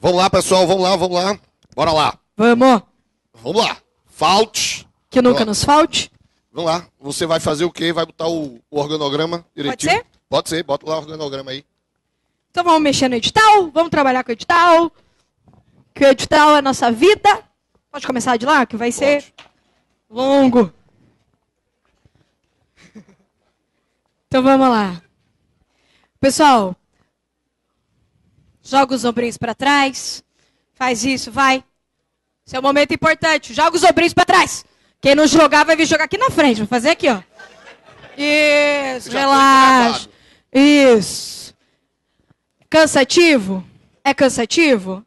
Vamos lá, pessoal, vamos lá. Bora lá. Vamos. Vamos lá. Falte. Que nunca nos falte. Vamos lá. Você vai fazer o quê? Vai botar o organograma direitinho? Pode ser? Pode ser. Bota lá o organograma aí. Então vamos mexer no edital, vamos trabalhar com o edital. Que o edital é a nossa vida. Pode começar de lá, que vai ser longo. Então vamos lá. Pessoal, joga os ombrinhos para trás. Faz isso, vai. Esse é um momento importante. Joga os ombrinhos para trás. Quem não jogar vai vir jogar aqui na frente. Vou fazer aqui, ó. Isso, relaxa. Isso. Cansativo? É cansativo?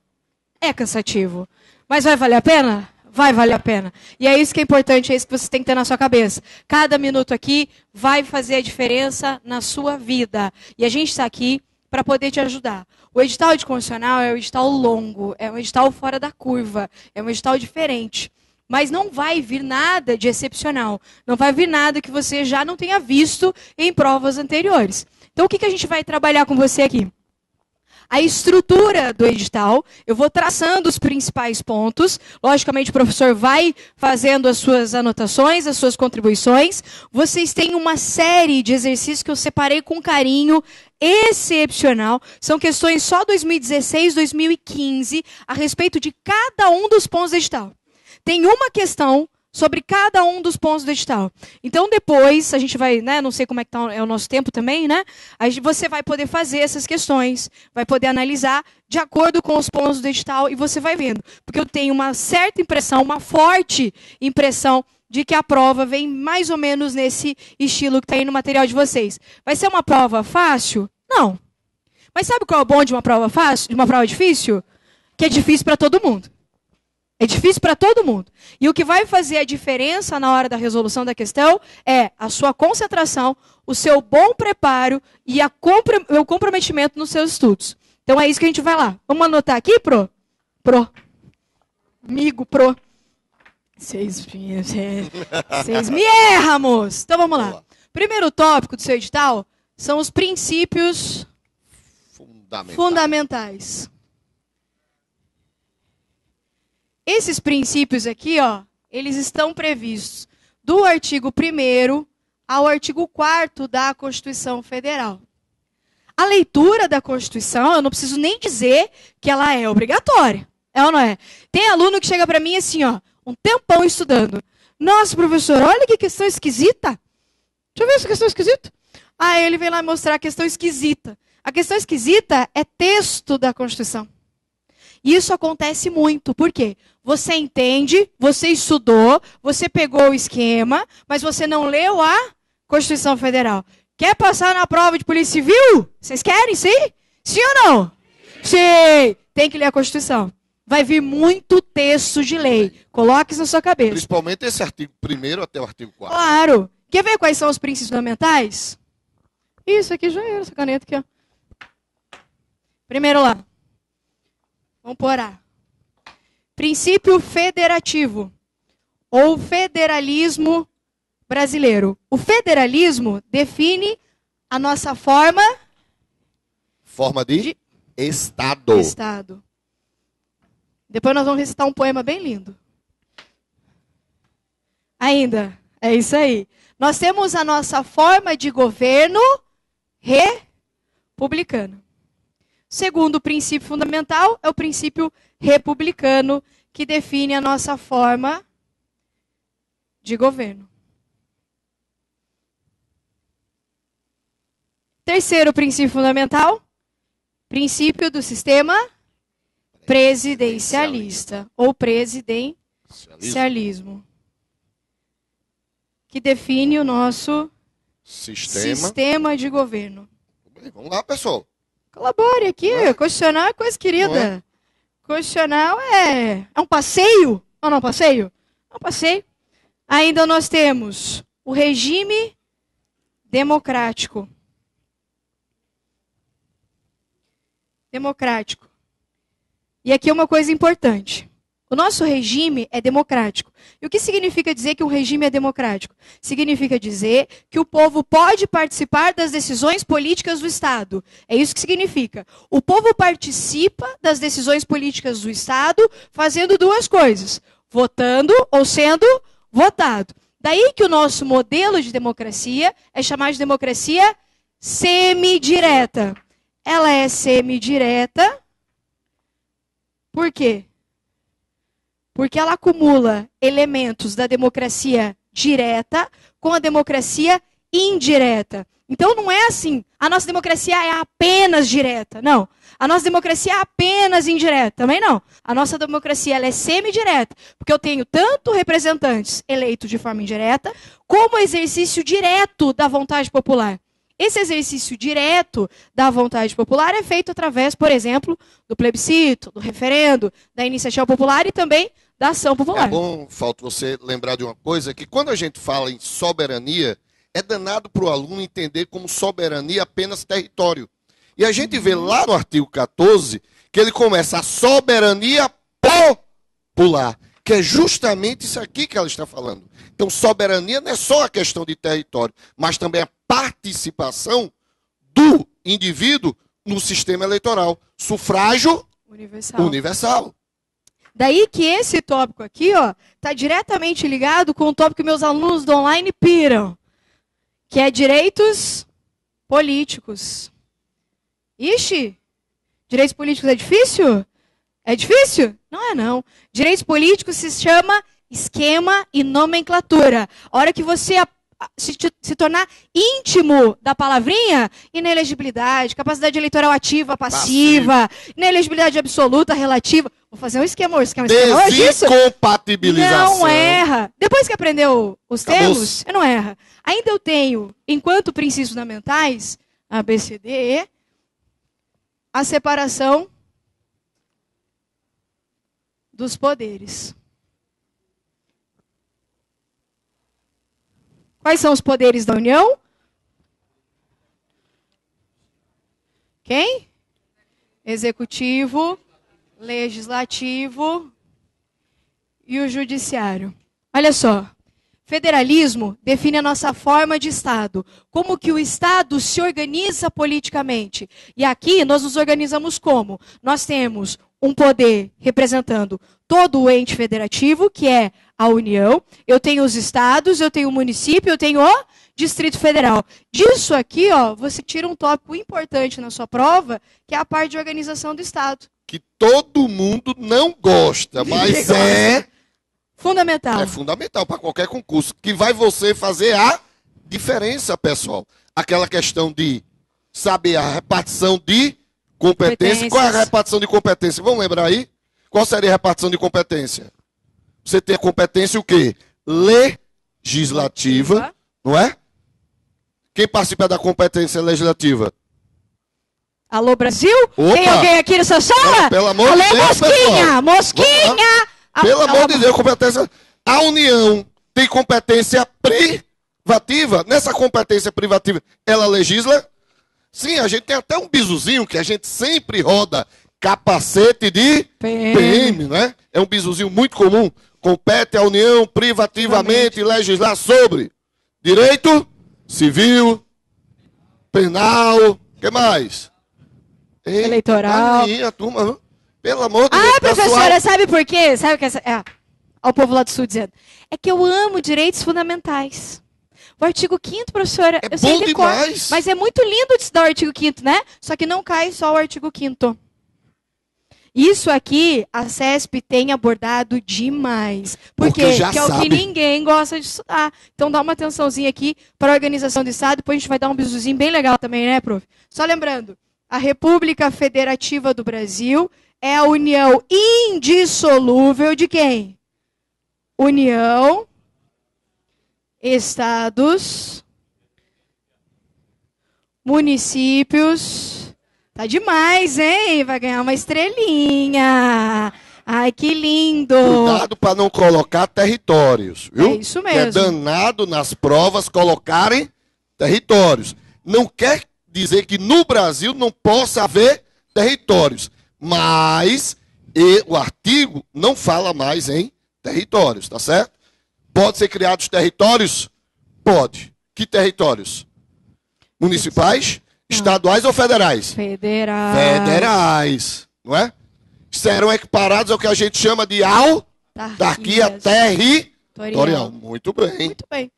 É cansativo. Mas vai valer a pena? Vai valer a pena. E é isso que é importante, é isso que você tem que ter na sua cabeça. Cada minuto aqui vai fazer a diferença na sua vida. E a gente está aqui para poder te ajudar. O edital de constitucional é um edital longo, é um edital fora da curva, é um edital diferente. Mas não vai vir nada de excepcional. Não vai vir nada que você já não tenha visto em provas anteriores. Então, o que a gente vai trabalhar com você aqui? A estrutura do edital, eu vou traçando os principais pontos. Logicamente, o professor vai fazendo as suas anotações, as suas contribuições. Vocês têm uma série de exercícios que eu separei com carinho excepcional. São questões só 2016, 2015, a respeito de cada um dos pontos do edital. Tem uma questão sobre cada um dos pontos do edital. Então, depois, a gente vai, né, não sei como é que tá, é o nosso tempo também, né? Aí você vai poder fazer essas questões, vai poder analisar de acordo com os pontos do edital e você vai vendo. Porque eu tenho uma certa impressão, uma forte impressão de que a prova vem mais ou menos nesse estilo que está aí no material de vocês. Vai ser uma prova fácil? Não. Mas sabe qual é o bom de uma prova fácil, de uma prova difícil? Que é difícil para todo mundo. É difícil para todo mundo. E o que vai fazer a diferença na hora da resolução da questão é a sua concentração, o seu bom preparo e o comprometimento nos seus estudos. Então é isso que a gente vai lá. Vamos anotar aqui, Pro? Pro. Amigo, Pro. Vocês me erram, moço. Então vamos lá. Primeiro tópico do seu edital são os princípios fundamentais. Esses princípios aqui, ó, eles estão previstos do artigo 1º ao artigo 4º da Constituição Federal. A leitura da Constituição, eu não preciso nem dizer que ela é obrigatória. É ou não é? Tem aluno que chega para mim assim, ó, um tempão estudando. Nossa, professor, olha que questão esquisita. Deixa eu ver essa questão esquisita. Aí ele vem lá mostrar a questão esquisita. A questão esquisita é texto da Constituição. E isso acontece muito. Por quê? Você entende, você estudou, você pegou o esquema, mas você não leu a Constituição Federal. Quer passar na prova de Polícia Civil? Vocês querem, sim? Sim ou não? Sim. Tem que ler a Constituição. Vai vir muito texto de lei. Coloque isso na sua cabeça. Principalmente esse artigo 1º até o artigo 4º. Claro. Quer ver quais são os princípios fundamentais? Isso aqui já era, essa caneta aqui, ó. Primeiro lá. Vamos pôr A. Princípio federativo, ou federalismo brasileiro. O federalismo define a nossa forma de Estado. Estado. Depois nós vamos recitar um poema bem lindo. Ainda, é isso aí. Nós temos a nossa forma de governo republicano. Segundo princípio fundamental é o princípio republicano, que define a nossa forma de governo. Terceiro princípio fundamental, princípio do sistema presidencialista ou presidencialismo, que define o nosso sistema de governo. Vamos lá, pessoal. Colabore aqui, constitucional é coisa querida. Constitucional é um passeio? Ou não, passeio? É um passeio. Ainda nós temos o regime democrático. Democrático. E aqui é uma coisa importante. O nosso regime é democrático. E o que significa dizer que um regime é democrático? Significa dizer que o povo pode participar das decisões políticas do Estado. É isso que significa. O povo participa das decisões políticas do Estado fazendo duas coisas: votando ou sendo votado. Daí que o nosso modelo de democracia é chamado de democracia semidireta. Ela é semidireta. Por quê? Porque ela acumula elementos da democracia direta com a democracia indireta. Então não é assim, a nossa democracia é apenas direta. Não. A nossa democracia é apenas indireta. Também não. A nossa democracia ela é semidireta, porque eu tenho tanto representantes eleitos de forma indireta, como exercício direto da vontade popular. Esse exercício direto da vontade popular é feito através, por exemplo, do plebiscito, do referendo, da iniciativa popular e também da ação popular. É bom, Fausto, você lembrar de uma coisa, que quando a gente fala em soberania, é danado para o aluno entender como soberania apenas território. E a gente vê lá no artigo 14 que ele começa a soberania popular, que é justamente isso aqui que ela está falando. Então, soberania não é só a questão de território, mas também a participação do indivíduo no sistema eleitoral. Sufrágio universal. Daí que esse tópico aqui, ó, está diretamente ligado com o tópico que meus alunos do online piram, que é direitos políticos. Ixi, direitos políticos é difícil? É difícil? Não é não. Direitos políticos se chama esquema e nomenclatura. A hora que você se tornar íntimo da palavrinha, inelegibilidade, capacidade eleitoral ativa, passiva, inelegibilidade absoluta, relativa. Vou fazer um esquema hoje. Desincompatibilização. Não erra. Depois que aprendeu os termos, não erra. Ainda eu tenho, enquanto princípios fundamentais, A, B, C, D, E, a separação dos poderes. Quais são os poderes da União? Quem? Executivo, Legislativo e o Judiciário. Olha só, federalismo define a nossa forma de Estado, como que o Estado se organiza politicamente. E aqui nós nos organizamos como? Nós temos um poder representando todo o ente federativo, que é a União. Eu tenho os estados, eu tenho o município, eu tenho o Distrito Federal. Disso aqui, ó, você tira um tópico importante na sua prova, que é a parte de organização do Estado. Que todo mundo não gosta, mas é fundamental. É fundamental para qualquer concurso, que vai você fazer a diferença, pessoal. Aquela questão de saber a repartição de competência. Qual é a repartição de competência? Vamos lembrar aí? Qual seria a repartição de competência? Você tem a competência o quê? Legislativa, não é? Quem participa da competência legislativa? Alô, Brasil? Opa. Tem alguém aqui nessa sala? Pelo amor Alô, de Deus, Mosquinha! pessoal. Mosquinha! Pelo amor de Deus, competência. A União tem competência privativa. Nessa competência privativa, ela legisla? Sim, a gente tem até um bisuzinho que a gente sempre roda. Capacete de PM, né? É um bisuzinho muito comum. Compete à União privativamente legislar sobre direito civil, penal, o que mais? Eleitoral. A turma, pelo amor de Deus, professora, pessoal. sabe por quê? Sabe o que olha o povo lá do Sul dizendo. É que eu amo direitos fundamentais. O artigo 5º, professora, eu sei bom demais. Mas é muito lindo de estudar o artigo 5º, né? Só que não cai só o artigo 5º. Isso aqui, a CESP tem abordado demais. Por quê? Porque é o que ninguém gosta de estudar. Então dá uma atençãozinha aqui para a organização do Estado, depois a gente vai dar um bisuzinho bem legal também, né, prof? Só lembrando, a República Federativa do Brasil é a união indissolúvel de quem? União, estados, municípios. Tá demais, hein? Vai ganhar uma estrelinha. Ai, que lindo. Cuidado para não colocar territórios, viu? É isso mesmo. É danado nas provas colocarem territórios. Não quer dizer que no Brasil não possa haver territórios, mas E o artigo não fala mais em territórios, tá certo? Pode ser criados territórios? Pode. Que territórios? Municipais, estaduais ou federais? Federais. Federais, não é? Serão equiparados ao que a gente chama de autarquia territorial. Muito bem. Muito bem.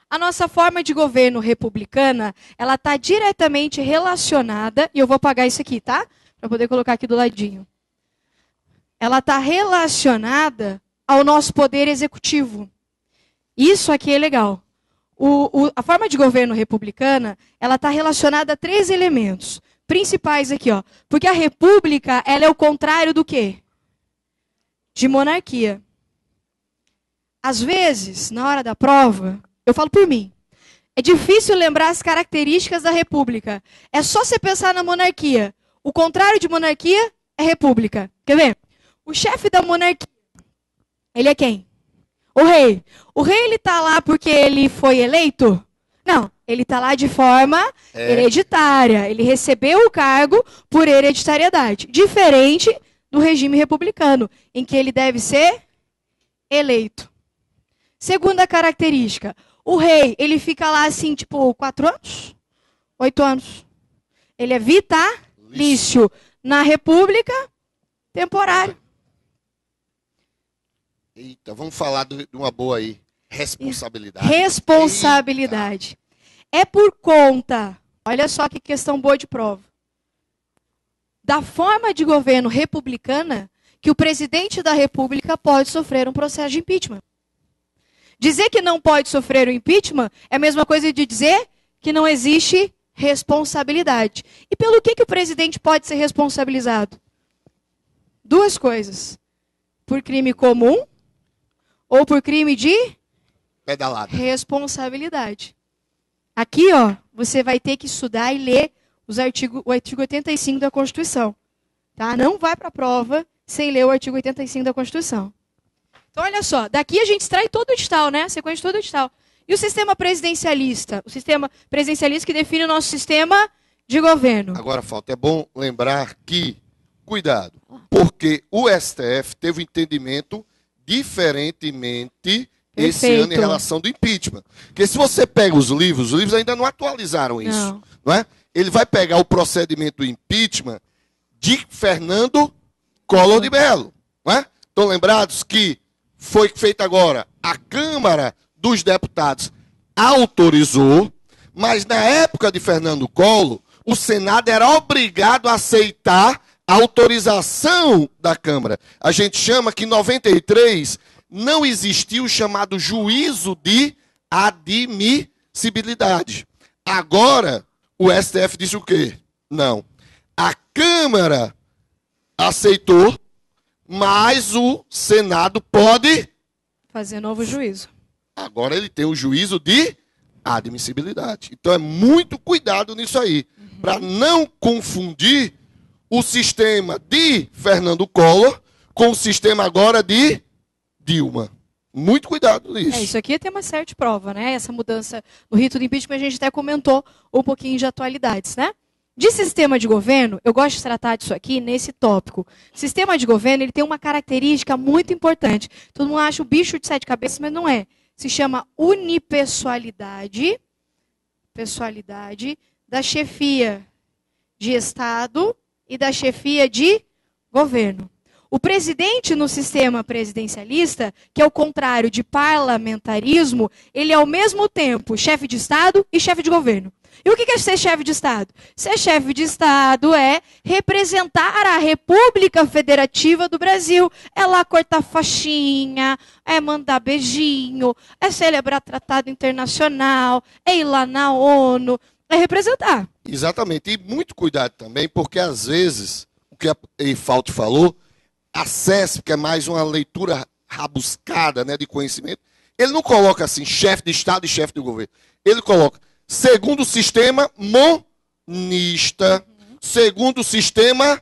A nossa forma de governo republicana, ela está diretamente relacionada, e eu vou apagar isso aqui, tá? Para poder colocar aqui do ladinho. Ela está relacionada ao nosso poder executivo. Isso aqui é legal. A forma de governo republicana, ela está relacionada a 3 elementos principais aqui, ó. Porque a república, ela é o contrário do quê? De monarquia. Às vezes, na hora da prova, eu falo por mim, é difícil lembrar as características da república. É só você pensar na monarquia. O contrário de monarquia é república. Quer ver? O chefe da monarquia, ele é quem? O rei. O rei, ele está lá porque ele foi eleito? Não, ele está lá de forma hereditária. Ele recebeu o cargo por hereditariedade. Diferente do regime republicano, em que ele deve ser eleito. Segunda característica, o rei, ele fica lá assim, tipo, 4 anos? 8 anos. Ele é vitalício. Na república, temporário. Eita, vamos falar de uma boa aí. Responsabilidade. Responsabilidade. Eita. É por conta, olha só que questão boa de prova, da forma de governo republicana que o presidente da república pode sofrer um processo de impeachment. Dizer que não pode sofrer o impeachment é a mesma coisa de dizer que não existe responsabilidade. E pelo que o presidente pode ser responsabilizado? 2 coisas. Por crime comum ou por crime de pedalada. Responsabilidade. Aqui, ó, você vai ter que estudar e ler o artigo 85 da Constituição. Tá? Não vai para a prova sem ler o artigo 85 da Constituição. Então, olha só, daqui a gente extrai todo o edital, né? A sequência de todo o edital. E o sistema presidencialista? O sistema presidencialista que define o nosso sistema de governo. Agora, falta, é bom lembrar que, cuidado, porque o STF teve um entendimento diferentemente esse ano em relação do impeachment. Porque se você pega os livros ainda não atualizaram isso. Não é? Ele vai pegar o procedimento do impeachment de Fernando Collor de Mello. Não é? Estão lembrados que foi feito agora, a Câmara dos Deputados autorizou, mas na época de Fernando Collor, o Senado era obrigado a aceitar a autorização da Câmara. A gente chama que em 93 não existia o chamado juízo de admissibilidade. Agora, o STF disse o quê? Não. A Câmara aceitou, mas o Senado pode fazer novo juízo. Agora ele tem o juízo de admissibilidade. Então é muito cuidado nisso aí, para não confundir o sistema de Fernando Collor com o sistema agora de Dilma. Muito cuidado nisso. Isso aqui tem uma certa prova, né? Essa mudança no rito do impeachment, a gente até comentou um pouquinho de atualidades, né? De sistema de governo, eu gosto de tratar disso aqui nesse tópico. Sistema de governo, ele tem uma característica muito importante. Todo mundo acha o bicho de 7 cabeças, mas não é. Se chama unipessoalidade, da chefia de Estado e da chefia de governo. O presidente no sistema presidencialista, que é o contrário de parlamentarismo, ele é ao mesmo tempo chefe de Estado e chefe de governo. E o que é ser chefe de Estado? Ser chefe de Estado é representar a República Federativa do Brasil. É lá cortar faixinha, é mandar beijinho, é celebrar tratado internacional, é ir lá na ONU, é representar. Exatamente. E muito cuidado também, porque às vezes, o que a Eifalti falou, a CESP, que é mais uma leitura rabuscada, né, de conhecimento, ele não coloca assim, chefe de Estado e chefe de governo. Ele coloca segundo o sistema monista, segundo o sistema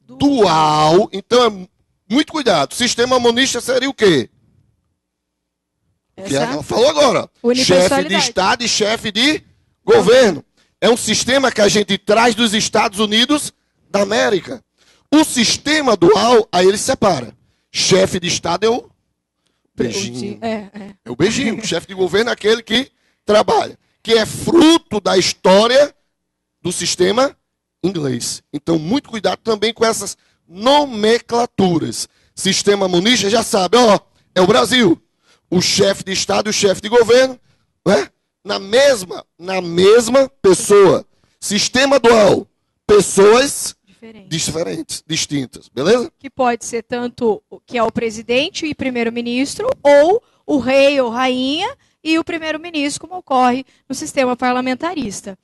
dual. Então, muito cuidado. Sistema monista seria o quê? Que ela falou agora. Chefe de Estado e chefe de governo. É um sistema que a gente traz dos Estados Unidos da América. O sistema dual, aí ele separa. Chefe de Estado é o beijinho. É o beijinho. O chefe de governo é aquele que trabalha. Que é fruto da história do sistema inglês. Então, muito cuidado também com essas nomenclaturas. Sistema monista já sabe, ó, é o Brasil. O chefe de Estado e o chefe de governo, né? na mesma pessoa. Sistema dual. Pessoas diferentes, distintas. Beleza? Que pode ser tanto que é o presidente e primeiro-ministro, ou o rei ou rainha e o primeiro-ministro, como ocorre no sistema parlamentarista.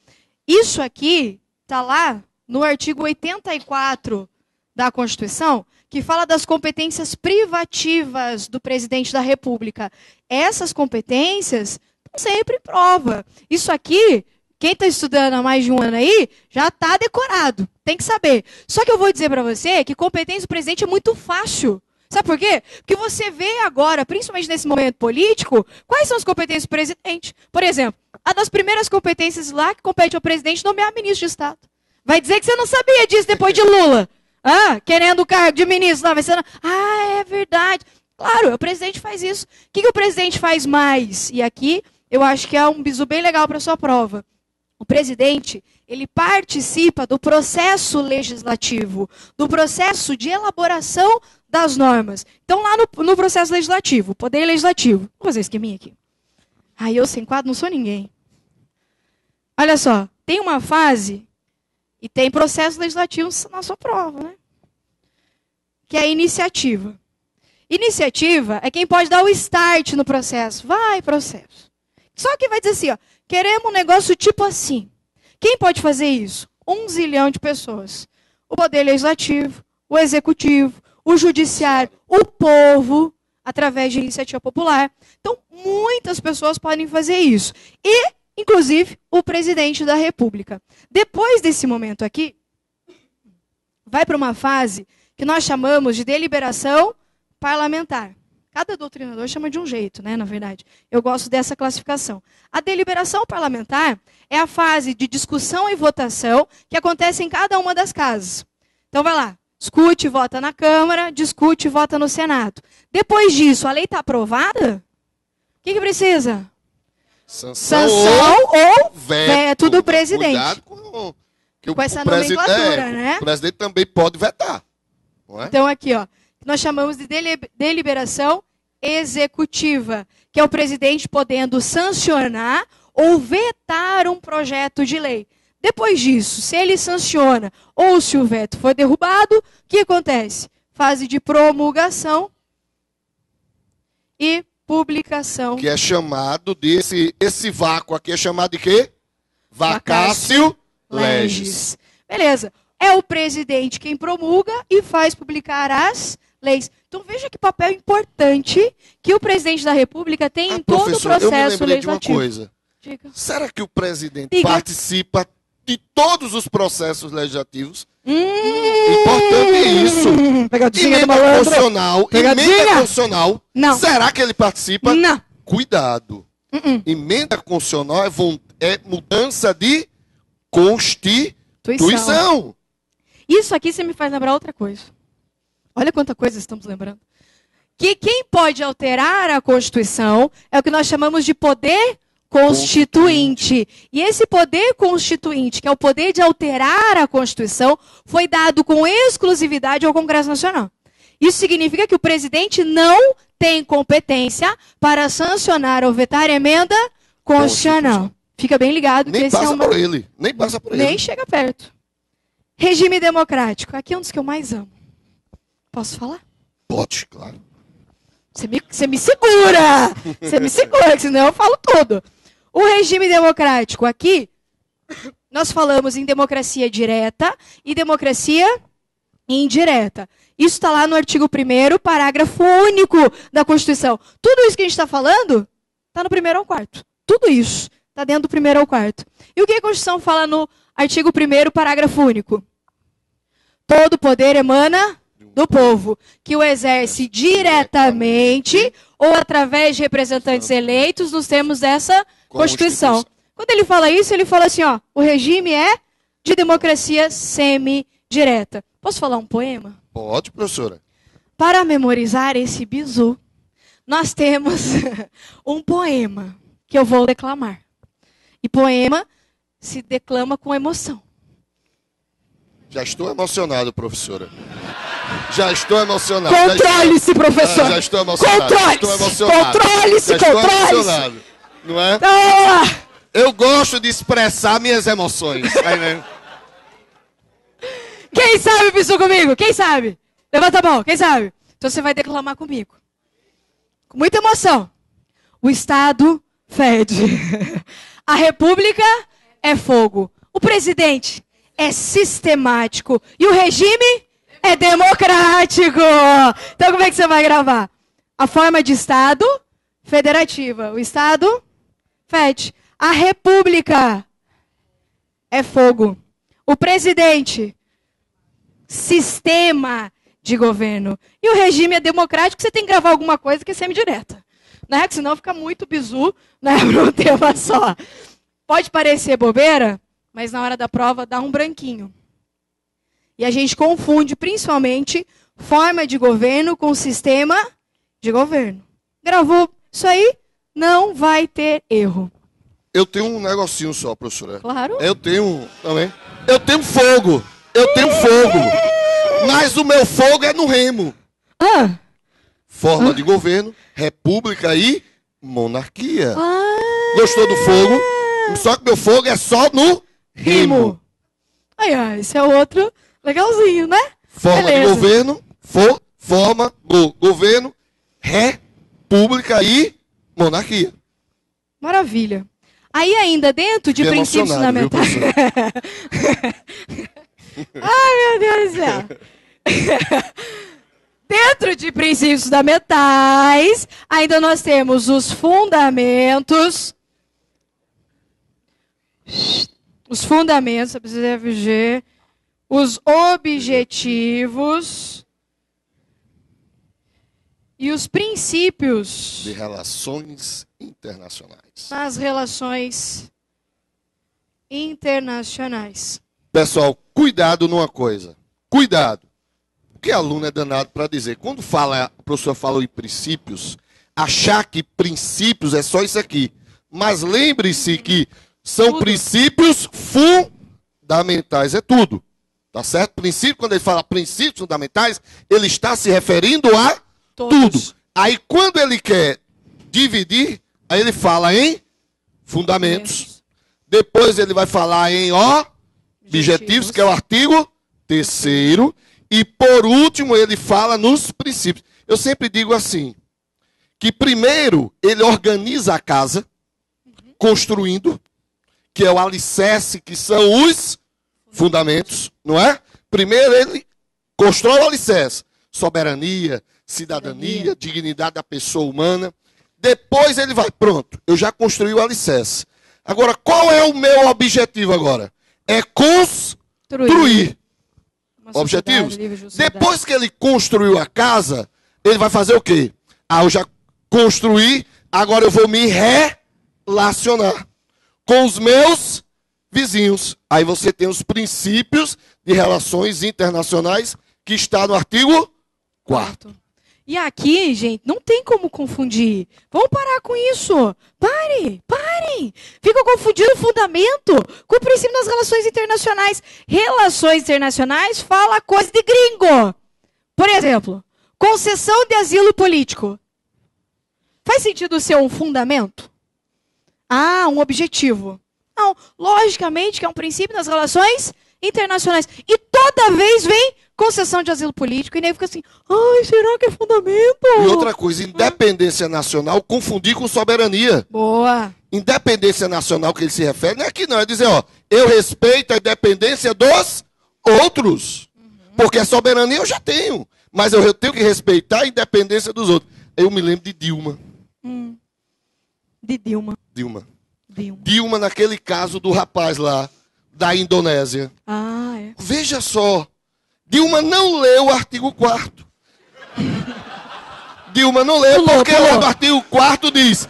Isso aqui está lá no artigo 84 da Constituição, que fala das competências privativas do presidente da República. Essas competências estão sempre em prova. Isso aqui, quem está estudando há mais de um ano aí, já está decorado. Tem que saber. Só que eu vou dizer para você que competência do presidente é muito fácil. Sabe por quê? Porque você vê agora, principalmente nesse momento político, quais são as competências do presidente. Por exemplo, a das primeiras competências lá que compete ao presidente nomear ministro de Estado. Vai dizer que você não sabia disso depois de Lula. Querendo o cargo de ministro lá, vai ser... é verdade. Claro, o presidente faz isso. O que o presidente faz mais? E aqui, eu acho que é um bizu bem legal para a sua prova. O presidente, ele participa do processo legislativo, do processo de elaboração das normas. Então, lá no processo legislativo, poder legislativo. Vou fazer um esqueminha aqui. Eu sem quadro não sou ninguém. Olha só, tem uma fase... E tem processo legislativo na sua prova, né? Que é a iniciativa. Iniciativa é quem pode dar o start no processo. Vai, processo. Só que vai dizer assim, ó, queremos um negócio tipo assim. Quem pode fazer isso? 1 zilhão de pessoas. O poder legislativo, o executivo, o judiciário, o povo, através de iniciativa popular. Então, muitas pessoas podem fazer isso. E inclusive o presidente da República. Depois desse momento aqui, vai para uma fase que nós chamamos de deliberação parlamentar. Cada doutrinador chama de um jeito, né, na verdade. Eu gosto dessa classificação. A deliberação parlamentar é a fase de discussão e votação que acontece em cada uma das casas. Então vai lá, discute e vota na Câmara, discute e vota no Senado. Depois disso, a lei está aprovada? O que precisa? Sanção ou veto do presidente. Cuidado com essa nomenclatura, né? O presidente também pode vetar. Não é? Então, aqui, ó, nós chamamos de deliberação executiva, que é o presidente podendo sancionar ou vetar um projeto de lei. Depois disso, se ele sanciona ou se o veto for derrubado, o que acontece? Fase de promulgação e publicação. Que é chamado de, esse vácuo aqui é chamado de quê? Vacácio legis. Beleza. É o presidente quem promulga e faz publicar as leis. Então veja que papel importante que o presidente da República tem em todo o processo eu me lembrei legislativo. De uma coisa. Diga. Será que o presidente participa de todos os processos legislativos? Importante isso. Emenda constitucional. Não. Será que ele participa? Não. Cuidado. Emenda constitucional é mudança de Constituição. Isso aqui você me faz lembrar outra coisa. Olha quanta coisa estamos lembrando. Que quem pode alterar a Constituição é o que nós chamamos de poder constituinte. E esse poder constituinte, que é o poder de alterar a Constituição, foi dado com exclusividade ao Congresso Nacional. Isso significa que o presidente não tem competência para sancionar ou vetar emenda constitucional. Fica bem ligado. Nem passa por ele. Nem passa por ele. Nem chega perto. Regime democrático. Aqui é um dos que eu mais amo. Posso falar? Pode, claro. Você me segura! Você me segura, senão eu falo tudo. O regime democrático aqui, nós falamos em democracia direta e democracia indireta. Isso está lá no artigo 1º, parágrafo único da Constituição. Tudo isso que a gente está falando, está no 1º ao 4º. Tudo isso está dentro do 1º ao 4º. E o que a Constituição fala no artigo 1º, parágrafo único? Todo poder emana do povo, que o exerce diretamente ou através de representantes eleitos nos termos dessa Constituição. Quando ele fala isso, ele fala assim, ó, o regime é de democracia semidireta. Posso falar um poema? Pode, professora. Para memorizar esse bizu, nós temos um poema que eu vou declamar. E poema se declama com emoção. Já estou emocionado, professora. Já estou emocionado. Controle-se, professor. Já estou emocionado. Controle-se. Controle-se, controle-se. Não é? Eu gosto de expressar minhas emoções. Aí, né? Quem sabe, bisu comigo? Quem sabe? Levanta a mão, quem sabe? Então você vai declamar comigo. Com muita emoção. O Estado fede. A República é fogo. O presidente é sistemático. E o regime é democrático. Então como é que você vai gravar? A forma de Estado federativa. O Estado fede. A República é fogo. O presidente, sistema de governo. E o regime é democrático, você tem que gravar alguma coisa que é semidireta. Né? Porque senão fica muito bizu, né, para um tema só. Pode parecer bobeira, mas na hora da prova dá um branquinho. E a gente confunde principalmente forma de governo com sistema de governo. Gravou isso aí, não vai ter erro. Eu tenho um negocinho só, professora. Claro. Eu tenho também. Eu tenho fogo. Eu tenho fogo. Mas o meu fogo é no remo. Forma de governo, república e monarquia. Gostou do fogo? Só que meu fogo é só no remo. Aí, esse é outro legalzinho, né? Forma de governo, governo, república e monarquia. Maravilha. Aí ainda dentro de princípios fundamentais. Ai, meu Deus do céu. Dentro de princípios fundamentais, ainda nós temos os fundamentos. Os fundamentos, você precisa ver. Os objetivos. E os princípios. De relações internacionais. Nas relações internacionais. Pessoal, cuidado numa coisa. Cuidado. Porque aluno é danado para dizer. Quando a professora fala em princípios, achar que princípios é só isso aqui. Mas lembre-se que são tudo. Princípios fundamentais. É tudo. Tá certo? Princípio, quando ele fala princípios fundamentais, ele está se referindo a tudo. Aí quando ele quer dividir, aí ele fala em fundamentos. Depois ele vai falar em objetivos, que é o artigo 3º. E por último ele fala nos princípios. Eu sempre digo assim, que primeiro ele organiza a casa, construindo, que é o alicerce, que são os fundamentos, não é? Primeiro ele constrói o alicerce, soberania, cidadania, dignidade da pessoa humana. Depois ele vai, pronto, eu já construí o alicerce. Agora, qual é o meu objetivo agora? É construir. Objetivos. Depois que ele construiu a casa, ele vai fazer o quê? Eu já construí, agora eu vou me relacionar com os meus vizinhos. Aí você tem os princípios de relações internacionais que está no artigo 4º. E aqui, gente, não tem como confundir. Vamos parar com isso. Parem. Ficam confundindo o fundamento com o princípio das relações internacionais. Relações internacionais fala coisa de gringo. Por exemplo, concessão de asilo político. Faz sentido ser um fundamento? Um objetivo. Não, logicamente que é um princípio das relações internacionais. E toda vez vem concessão de asilo político, e nem fica assim, será que é fundamento? E outra coisa, independência nacional, confundir com soberania. Boa. Independência nacional que ele se refere, não é aqui não, é dizer, eu respeito a independência dos outros. Porque a soberania eu já tenho, mas eu tenho que respeitar a independência dos outros. Eu me lembro de Dilma. De Dilma. Dilma naquele caso do rapaz lá, da Indonésia. Veja só, Dilma não leu o artigo 4º. Dilma não leu, porque lá no artigo 4º diz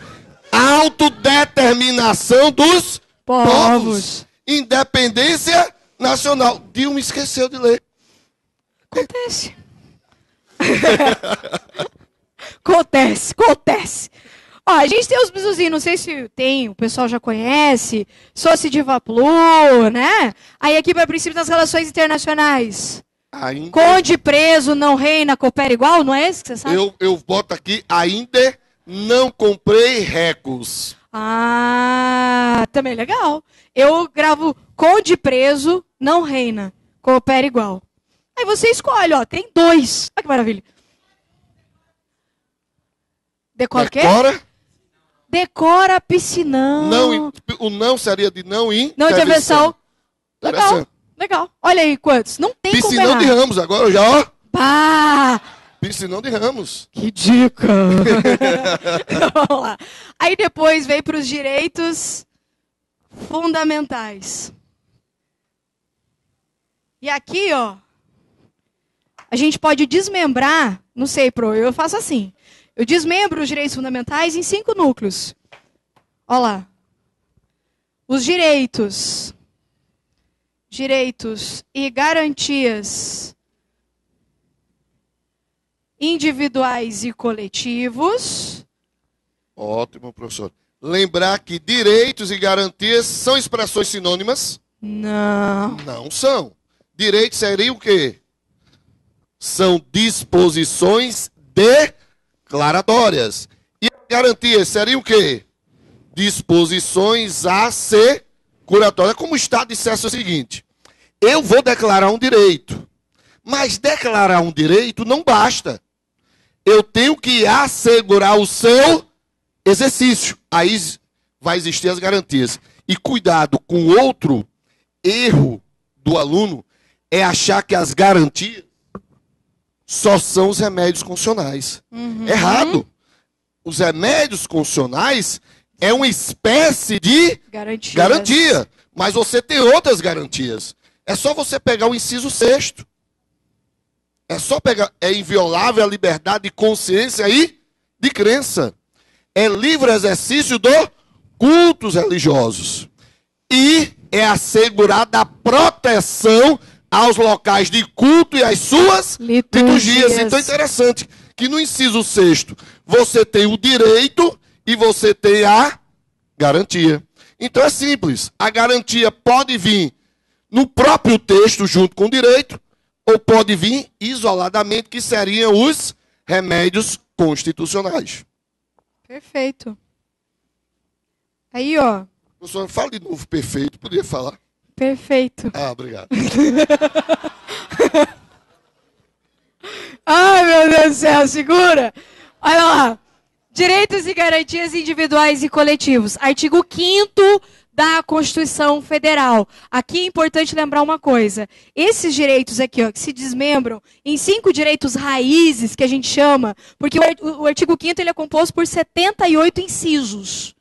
autodeterminação dos povos. Independência nacional. Dilma esqueceu de ler. Acontece. Acontece. Ó, a gente tem os bisuzinhos, não sei se tem, o pessoal já conhece, Soci Diva Plu, né? Aí aqui vai o princípio das relações internacionais. Ainda... Conde preso, não reina, coopera igual, não é esse que você sabe? Eu boto aqui, ainda não comprei recos. Ah, também legal. Eu gravo conde preso, não reina, coopera igual. Aí você escolhe, ó, tem 2. Olha que maravilha. Decora o quê? Decora piscinão. Não, o não seria de não Não intervenção. Interessante. Legal. Olha aí quantos. Não tem como Piscinão de Ramos, agora já, ó. Pá! Piscinão de Ramos. Que dica! Vamos lá. Aí depois vem para os direitos fundamentais. E aqui, ó, a gente pode desmembrar, não sei, eu faço assim. Eu desmembro os direitos fundamentais em 5 núcleos. Olha lá. Os direitos e garantias individuais e coletivos. Ótimo, professor. Lembrar que direitos e garantias são expressões sinônimas? Não. Não são. Direitos seriam o quê? São disposições declaratórias. E garantias seriam o quê? Disposições assecuratórias. Como o Estado dissesse o seguinte: eu vou declarar um direito, mas declarar um direito não basta. Eu tenho que assegurar o seu exercício. Aí vai existir as garantias. E cuidado com outro erro do aluno é achar que as garantias só são os remédios constitucionais. Errado. Os remédios constitucionais é uma espécie de garantia. Mas você tem outras garantias. É só você pegar o inciso 6º. É só pegar. É inviolável a liberdade de consciência e de crença. É livre exercício dos cultos religiosos. E é assegurada a proteção aos locais de culto e às suas liturgias. Então é interessante que no inciso 6º você tem o direito e você tem a garantia. Então é simples. A garantia pode vir no próprio texto junto com o direito, ou pode vir isoladamente, que seriam os remédios constitucionais. Perfeito. Aí, ó. Professor, fala de novo perfeito, podia falar? Perfeito. Ah, obrigado. Ai, meu Deus do céu, segura. Olha lá. Direitos e garantias individuais e coletivos. Artigo 5º da Constituição Federal. Aqui é importante lembrar uma coisa. Esses direitos aqui, ó, que se desmembram em 5 direitos raízes, que a gente chama, porque o artigo 5º ele é composto por 78 incisos.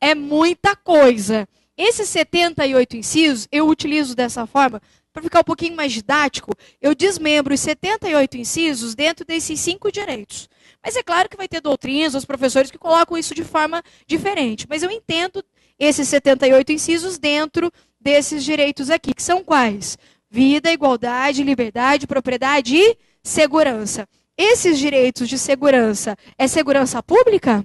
É muita coisa. Esses 78 incisos, eu utilizo dessa forma, para ficar um pouquinho mais didático, eu desmembro os 78 incisos dentro desses 5 direitos. Mas é claro que vai ter doutrinas, os professores que colocam isso de forma diferente. Mas eu entendo esses 78 incisos dentro desses direitos aqui, que são quais? Vida, igualdade, liberdade, propriedade e segurança. Esses direitos de segurança, é segurança pública?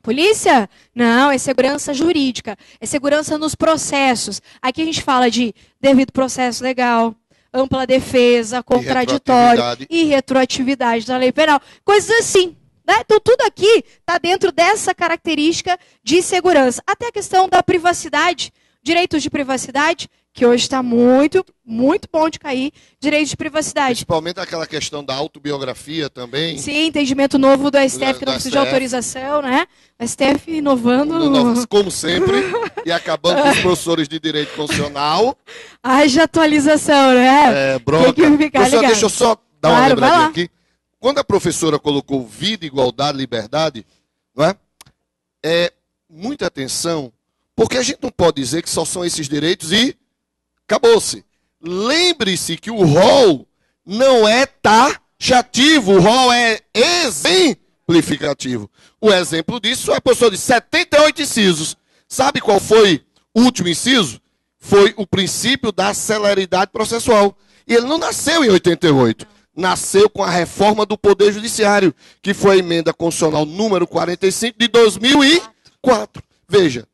Polícia? Não, é segurança jurídica. É segurança nos processos. Aqui a gente fala de devido processo legal, ampla defesa, contraditório e retroatividade da lei penal. Coisas assim. Né? Então, tudo aqui está dentro dessa característica de segurança. Até a questão da privacidade, direitos de privacidade, que hoje está muito, muito bom de cair, direitos de privacidade. Principalmente aquela questão da autobiografia também. Sim, entendimento novo do STF, que não precisa de autorização, né? O STF inovando. Como sempre, e acabando com os professores de direito constitucional. Haja atualização, né? É, bronca. Tem que ficar Professor, ligado. deixa eu só dar uma lembradinha aqui. Quando a professora colocou vida, igualdade, liberdade, não é? Muita atenção, porque a gente não pode dizer que só são esses direitos e acabou-se. Lembre-se que o rol não é taxativo, o rol é exemplificativo. O exemplo disso é a pessoa de 78 incisos. Sabe qual foi o último inciso? Foi o princípio da celeridade processual. E ele não nasceu em 88. Nasceu com a reforma do Poder Judiciário, que foi a emenda constitucional número 45 de 2004. Veja,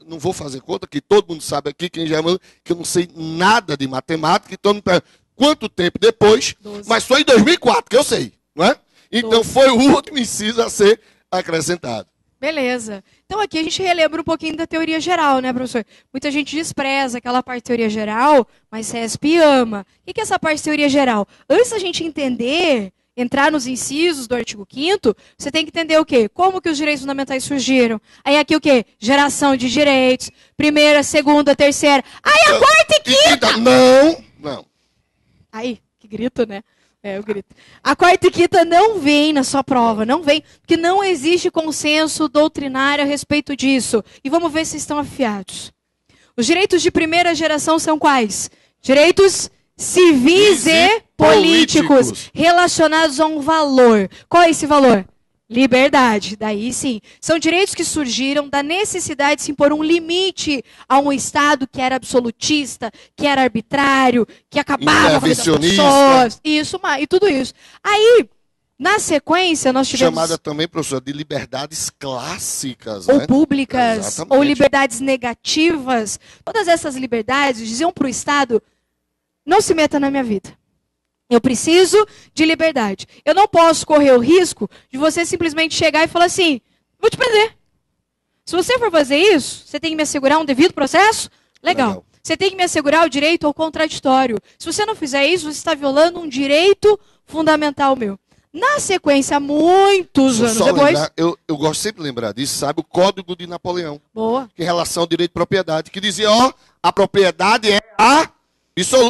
não vou fazer conta, que todo mundo sabe aqui, quem já é, que eu não sei nada de matemática, então me pergunta quanto tempo depois, 12. Mas foi em 2004, que eu sei, não é? Então 12. foi o último inciso a ser acrescentado. Beleza. Então aqui a gente relembra um pouquinho da teoria geral, né, professor? Muita gente despreza aquela parte de teoria geral, mas CESP ama. O que é essa parte de teoria geral? Antes da gente entender, entrar nos incisos do artigo 5º, você tem que entender o quê? Como que os direitos fundamentais surgiram. Aí aqui o quê? Geração de direitos. Primeira, segunda, terceira. Aí a quarta e quinta! Não. Aí, que grito, né? É, eu grito. A quarta e quinta não vem na sua prova, não vem, porque não existe consenso doutrinário a respeito disso. E vamos ver se estão afiados. Os direitos de primeira geração são quais? Direitos civis e políticos relacionados a um valor. Qual é esse valor? Liberdade. Daí sim. São direitos que surgiram da necessidade de se impor um limite a um Estado que era absolutista, que era arbitrário, que acabava com a vida das pessoas. Isso, e tudo isso. Aí, na sequência, nós tivemos... Chamada também, professor, de liberdades clássicas. Ou né? públicas, Exatamente. ou liberdades negativas. Todas essas liberdades diziam para o Estado, não se meta na minha vida. Eu preciso de liberdade. Eu não posso correr o risco de você simplesmente chegar e falar assim, vou te prender. Se você for fazer isso, você tem que me assegurar um devido processo? Legal. Você tem que me assegurar o direito ao contraditório. Se você não fizer isso, você está violando um direito fundamental meu. Na sequência, muitos anos depois... Lembrar, eu gosto sempre de lembrar disso, sabe? O Código de Napoleão. Boa. Em relação ao direito de propriedade. Que dizia, a propriedade é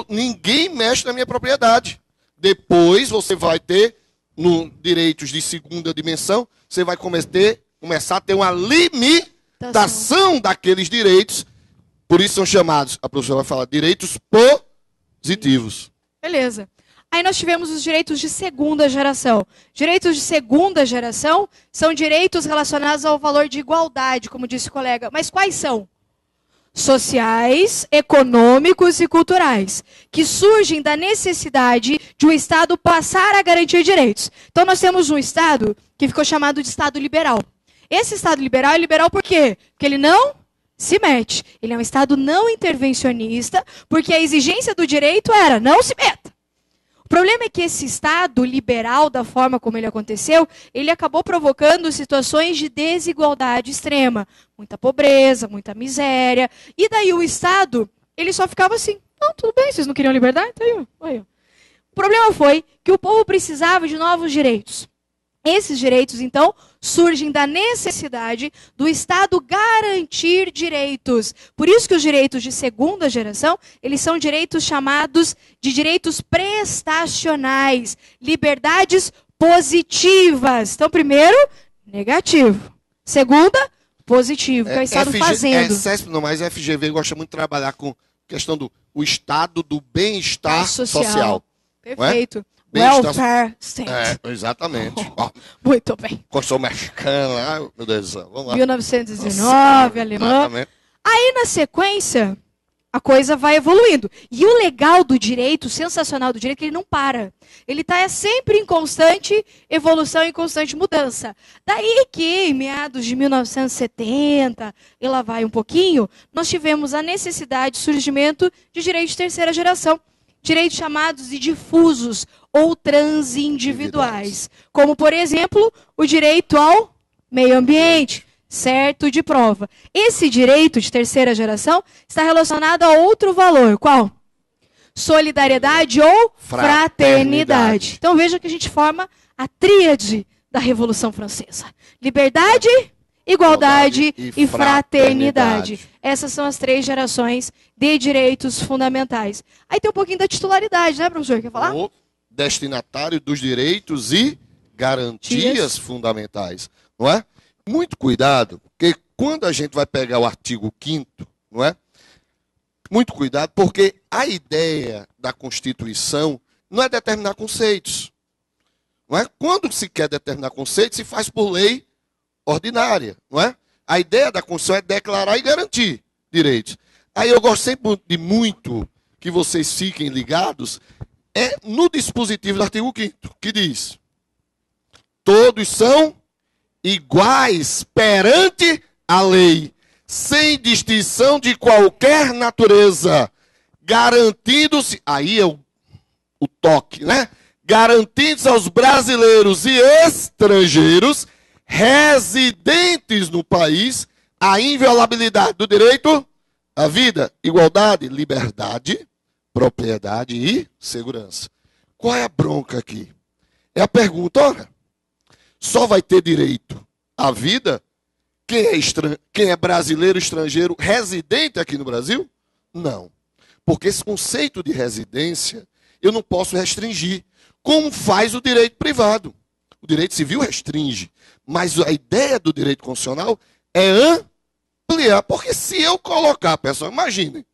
ninguém mexe na minha propriedade. Depois você vai ter, no direitos de segunda dimensão, você vai começar a ter uma limitação daqueles direitos. Por isso são chamados, a professora fala, direitos positivos. Beleza. Aí nós tivemos os direitos de segunda geração. Direitos de segunda geração são direitos relacionados ao valor de igualdade, como disse o colega. Mas quais são? Sociais, econômicos e culturais, que surgem da necessidade de um Estado passar a garantir direitos. Então nós temos um Estado que ficou chamado de Estado liberal. Esse Estado liberal é liberal por quê? Porque ele não se mete. Ele é um Estado não intervencionista, porque a exigência do direito era não se meta. O problema é que esse Estado liberal, da forma como ele aconteceu, ele acabou provocando situações de desigualdade extrema. Muita pobreza, muita miséria. E daí o Estado, ele só ficava assim, não, tudo bem, vocês não queriam liberdade? Então, aí. O problema foi que o povo precisava de novos direitos. Esses direitos, então, surgem da necessidade do Estado garantir direitos. Por isso que os direitos de segunda geração, eles são direitos chamados de direitos prestacionais, liberdades positivas. Então, primeiro, negativo. Segunda, positivo, que é o Estado fazendo. CESP não, mas a FGV gosta muito de trabalhar com a questão do Estado do bem-estar social. Perfeito. Welfare State. Exatamente. Muito bem. Constituição mexicana, meu Deus do céu. Vamos lá. 1919, alemã. Exatamente. Aí, na sequência, a coisa vai evoluindo. E o legal do direito, o sensacional do direito, é que ele não para. Ele está sempre em constante evolução, em constante mudança. Daí que, em meados de 1970, e lá vai um pouquinho, nós tivemos a necessidade de surgimento de direitos de terceira geração. Direitos chamados de difusos ou transindividuais. Como, por exemplo, o direito ao meio ambiente, certo de prova. Esse direito de terceira geração está relacionado a outro valor. Qual? Solidariedade ou fraternidade. Então veja que a gente forma a tríade da Revolução Francesa. Liberdade, igualdade e fraternidade. Essas são as 3 gerações de direitos fundamentais. Aí tem um pouquinho da titularidade, né, professor? Quer falar? O destinatário dos direitos e garantias fundamentais, não é? Muito cuidado, porque quando a gente vai pegar o artigo 5º, não é? Muito cuidado, porque a ideia da Constituição não é determinar conceitos. Não é? Quando se quer determinar conceitos, se faz por lei ordinária, não é? A ideia da Constituição é declarar e garantir direitos. Aí eu gosto sempre de muito que vocês fiquem ligados, é no dispositivo do artigo 5º, que diz: todos são iguais perante a lei, sem distinção de qualquer natureza, garantindo-se, aí é o toque, né? Garantindo-se aos brasileiros e estrangeiros residentes no país a inviolabilidade do direito à vida, igualdade, liberdade, propriedade e segurança. Qual é a bronca aqui? É a pergunta, ora, só vai ter direito à vida quem é brasileiro, estrangeiro, residente aqui no Brasil? Não. Porque esse conceito de residência eu não posso restringir, como faz o direito privado. O direito civil restringe, mas a ideia do direito constitucional é ampliar. Porque se eu colocar, pessoal, imaginem,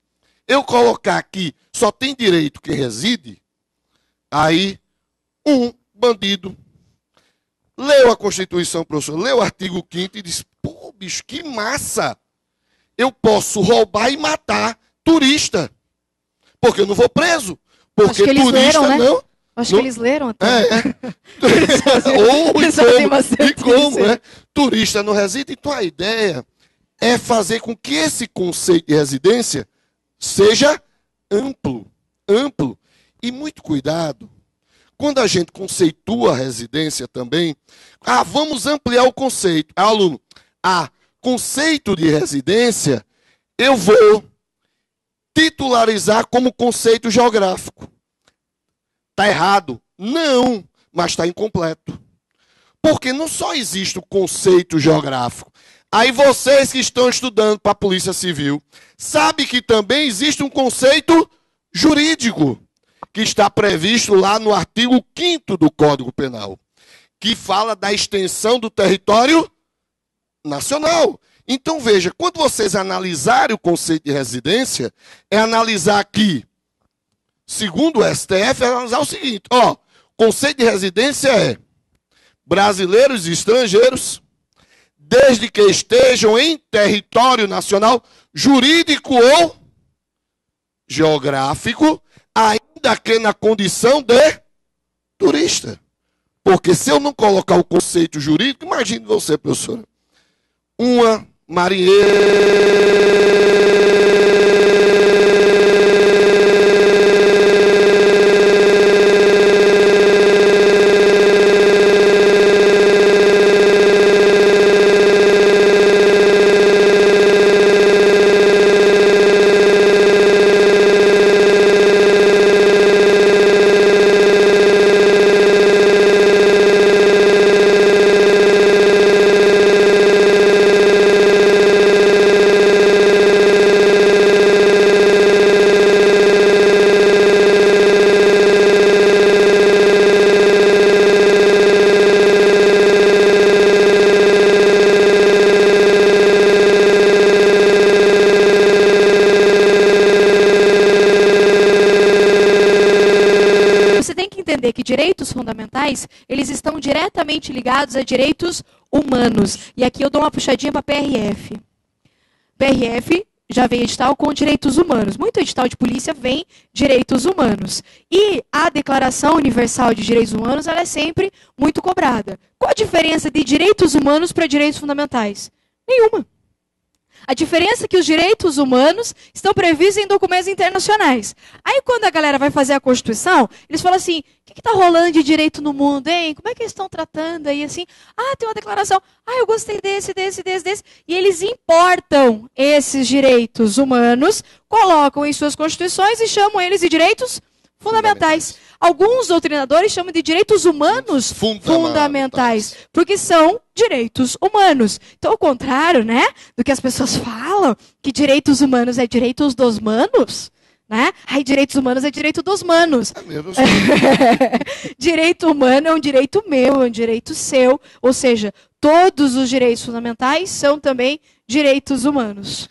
eu colocar aqui só tem direito quem reside, aí um bandido leu a Constituição, professor, leu o artigo 5º e diz: pô, bicho, que massa! Eu posso roubar e matar turista, porque eu não vou preso. Porque turista leram, né? não... Acho que eles leram até. E como, né? Turista não reside. Então a ideia é fazer com que esse conceito de residência seja amplo. E muito cuidado. Quando a gente conceitua a residência também, vamos ampliar o conceito. Aluno, conceito de residência, eu vou titularizar como conceito geográfico. Está errado? Não, mas está incompleto. Porque não só existe o conceito geográfico. Aí vocês que estão estudando para a Polícia Civil, sabem que também existe um conceito jurídico, que está previsto lá no artigo 5º do Código Penal, que fala da extensão do território nacional. Então veja, quando vocês analisarem o conceito de residência, é analisar aqui, segundo o STF, é analisar o seguinte: conceito de residência é brasileiros e estrangeiros, desde que estejam em território nacional, jurídico ou geográfico, ainda que na condição de turista. Porque se eu não colocar o conceito jurídico, imagine você, professora, uma marinheira direitos fundamentais, eles estão diretamente ligados a direitos humanos. E aqui eu dou uma puxadinha para a PRF. PRF já vem edital com direitos humanos. Muito edital de polícia vem direitos humanos. E a Declaração Universal de Direitos Humanos, ela é sempre muito cobrada. Qual a diferença de direitos humanos para direitos fundamentais? Nenhuma. A diferença é que os direitos humanos estão previstos em documentos internacionais. Aí, quando a galera vai fazer a Constituição, eles falam assim: o que está rolando de direito no mundo, hein? Como é que eles estão tratando aí assim? Tem uma declaração. Eu gostei desse. E eles importam esses direitos humanos, colocam em suas constituições e chamam eles de direitos fundamentais. Alguns doutrinadores chamam de direitos humanos fundamentais, porque são direitos humanos. Então, ao contrário, né, do que as pessoas falam, que direitos humanos é direitos dos manos, né? Direitos humanos é direito dos manos. Direito humano é um direito meu, é um direito seu. Ou seja, todos os direitos fundamentais são também direitos humanos.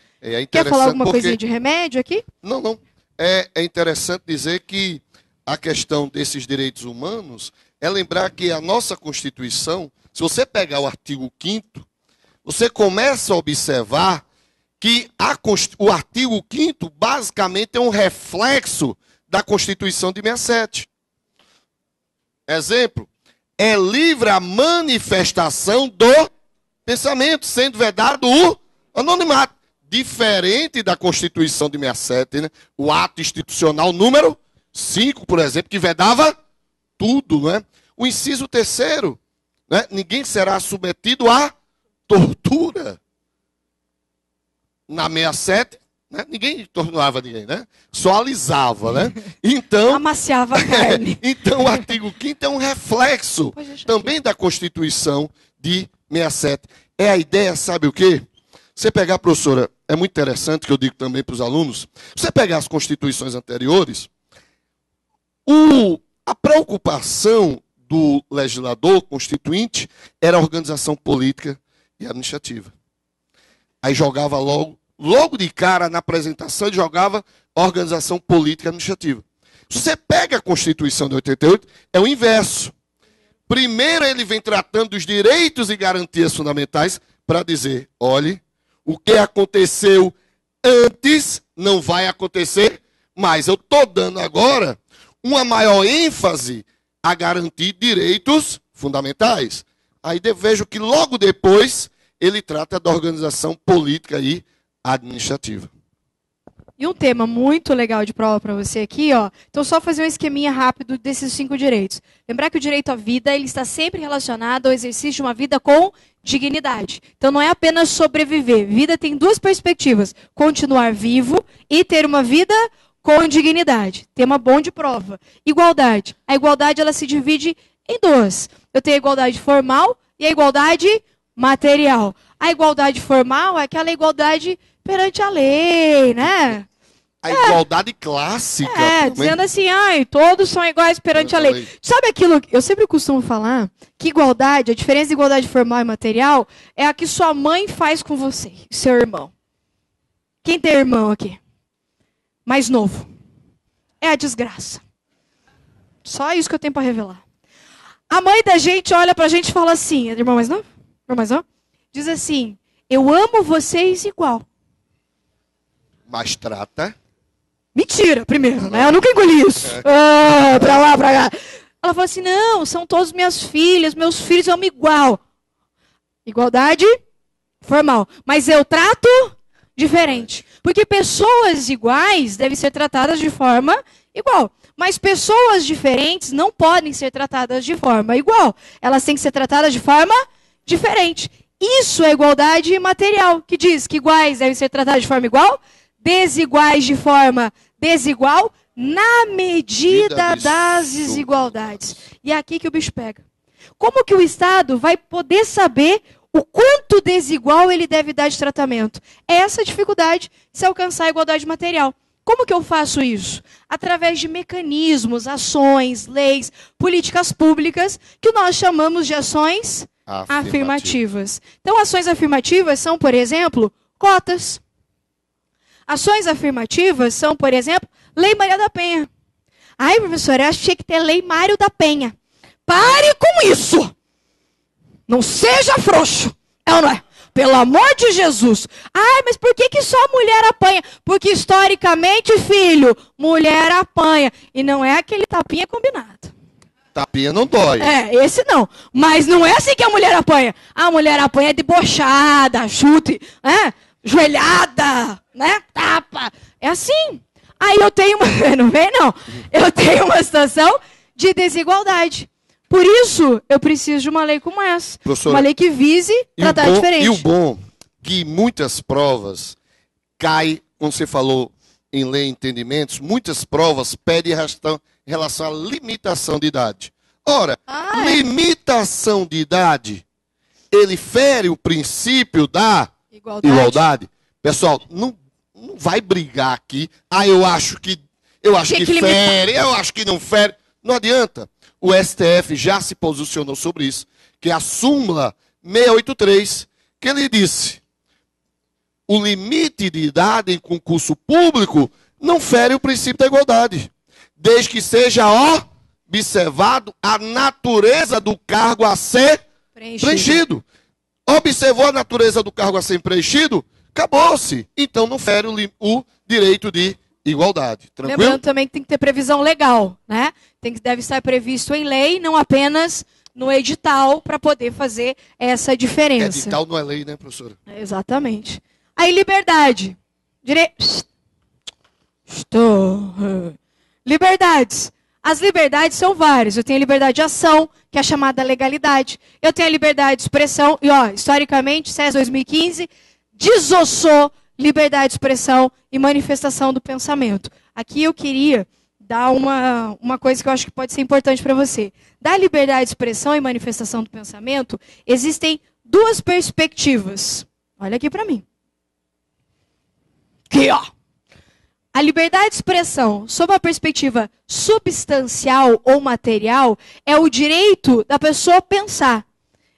Quer falar alguma coisinha de remédio aqui? Não. É interessante dizer que a questão desses direitos humanos é lembrar que a nossa Constituição, se você pegar o artigo 5º, você começa a observar que o artigo 5º basicamente é um reflexo da Constituição de 67. Exemplo, é livre a manifestação do pensamento, sendo vedado o anonimato. Diferente da Constituição de 67, né? O ato institucional número 5, por exemplo, que vedava tudo, né? O inciso 3º, né? Ninguém será submetido à tortura. Na 67, né? Ninguém torturava ninguém, né? Só alisava, né? Então, amaciava a carne. Então, o artigo 5º é um reflexo também da Constituição de 67. É a ideia, sabe o quê? Você pegar, professora, é muito interessante, que eu digo também para os alunos, você pegar as constituições anteriores, a preocupação do legislador constituinte era a organização política e administrativa. Aí jogava logo de cara na apresentação, ele jogava a organização política e administrativa. Se você pega a Constituição de 88, é o inverso. Primeiro ele vem tratando dos direitos e garantias fundamentais para dizer, olhe, o que aconteceu antes não vai acontecer mais. Eu estou dando agora uma maior ênfase a garantir direitos fundamentais. Aí vejo que logo depois ele trata da organização política e administrativa. E um tema muito legal de prova para você aqui, ó. Então, só fazer um esqueminha rápido desses 5 direitos. Lembrar que o direito à vida, ele está sempre relacionado ao exercício de uma vida com dignidade. Então, não é apenas sobreviver. Vida tem 2 perspectivas. Continuar vivo e ter uma vida com dignidade. Tema bom de prova. Igualdade. A igualdade, ela se divide em 2. Eu tenho a igualdade formal e a igualdade material. A igualdade formal é aquela igualdade perante a lei, né? A igualdade clássica. Também. Dizendo assim, ai, todos são iguais perante a lei. Sabe aquilo que eu sempre costumo falar? Que igualdade, a diferença de igualdade formal e material é a que sua mãe faz com você, seu irmão. Quem tem irmão aqui? Mais novo. É a desgraça. Só isso que eu tenho para revelar. A mãe da gente olha pra gente e fala assim, irmão mais novo? Irmão mais novo? Diz assim, eu amo vocês igual. Mas trata. Mentira, primeiro, né? Eu nunca engoli isso. Pra lá, pra cá. Ela falou assim, não, são todos minhas filhas, meus filhos amam igual. Igualdade formal. Mas eu trato diferente. Porque pessoas iguais devem ser tratadas de forma igual. Mas pessoas diferentes não podem ser tratadas de forma igual. Elas têm que ser tratadas de forma diferente. Isso é igualdade material, que diz que iguais devem ser tratados de forma igual, desiguais de forma desigual, na medida das desigualdades. E é aqui que o bicho pega. Como que o Estado vai poder saber o quanto desigual ele deve dar de tratamento? É essa a dificuldade de se alcançar a igualdade material. Como que eu faço isso? Através de mecanismos, ações, leis, políticas públicas, que nós chamamos de ações afirmativas. Então, ações afirmativas são, por exemplo, cotas. Ações afirmativas são, por exemplo, Lei Maria da Penha. Ai, professora, eu achei que ter Lei Mário da Penha. Pare com isso! Não seja frouxo. É ou não é? Pelo amor de Jesus. Ai, mas por que só mulher apanha? Porque historicamente, filho, mulher apanha. E não é aquele tapinha combinado. Tapinha não dói. É, esse não. Mas não é assim que a mulher apanha. A mulher apanha debochada, chute, né? Joelhada, né? Tapa. É assim. Aí eu tenho uma... Não vem, não. Eu tenho uma situação de desigualdade. Por isso, eu preciso de uma lei como essa. Professora, uma lei que vise tratar diferente. E o bom que muitas provas caem, como você falou em lei e entendimentos, muitas provas pedem em relação à limitação de idade. Ora, limitação de idade, ele fere o princípio da igualdade. Pessoal, não vai brigar aqui. Eu acho que fere, eu acho que não fere. Não adianta. O STF já se posicionou sobre isso, que é a súmula 683, que ele disse: o limite de idade em concurso público não fere o princípio da igualdade, desde que seja observado a natureza do cargo a ser preenchido. Observou a natureza do cargo a ser preenchido? Acabou-se. Então não fere o direito de igualdade. Tranquilo? Lembrando também que tem que ter previsão legal, né? Deve estar previsto em lei, não apenas no edital, para poder fazer essa diferença. Edital não é lei, né, professora? Exatamente. Aí, liberdade. Liberdades. As liberdades são várias. Eu tenho a liberdade de ação, que é a chamada legalidade. Eu tenho a liberdade de expressão. E, historicamente, SES 2015 desossou liberdade de expressão e manifestação do pensamento. Aqui eu queria dar uma coisa que eu acho que pode ser importante para você. Da liberdade de expressão e manifestação do pensamento, existem duas perspectivas. Olha aqui para mim. Aqui, ó. A liberdade de expressão, sob a perspectiva substancial ou material, é o direito da pessoa pensar.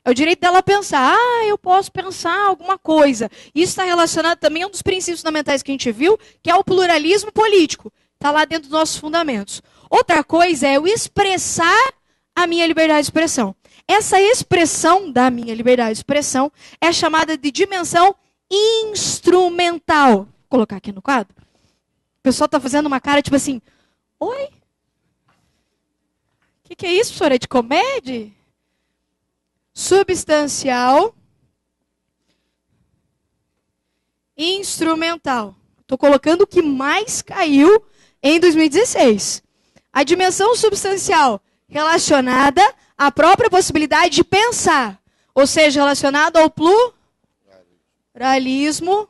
É o direito dela pensar, eu posso pensar alguma coisa. Isso está relacionado também a um dos princípios fundamentais que a gente viu, que é o pluralismo político. Está lá dentro dos nossos fundamentos. Outra coisa é eu expressar a minha liberdade de expressão. Essa expressão da minha liberdade de expressão é chamada de dimensão instrumental. Vou colocar aqui no quadro. O pessoal está fazendo uma cara tipo assim, oi? O que é isso, professora? É de comédia? Substancial, instrumental. Estou colocando o que mais caiu em 2016. A dimensão substancial relacionada à própria possibilidade de pensar, ou seja, relacionada ao pluralismo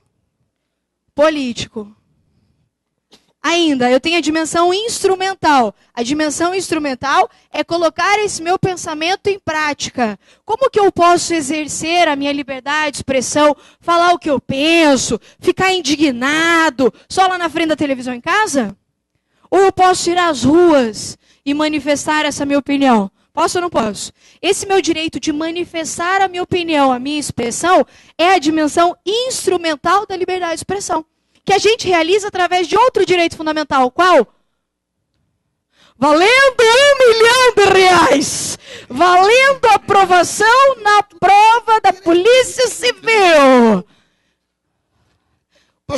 político. Ainda, eu tenho a dimensão instrumental. A dimensão instrumental é colocar esse meu pensamento em prática. Como que eu posso exercer a minha liberdade de expressão, falar o que eu penso, ficar indignado só lá na frente da televisão em casa? Ou eu posso ir às ruas e manifestar essa minha opinião? Posso ou não posso? Esse meu direito de manifestar a minha opinião, a minha expressão, é a dimensão instrumental da liberdade de expressão. Que a gente realiza através de outro direito fundamental. Qual? Valendo R$ 1 milhão. Valendo aprovação na prova da Polícia Civil.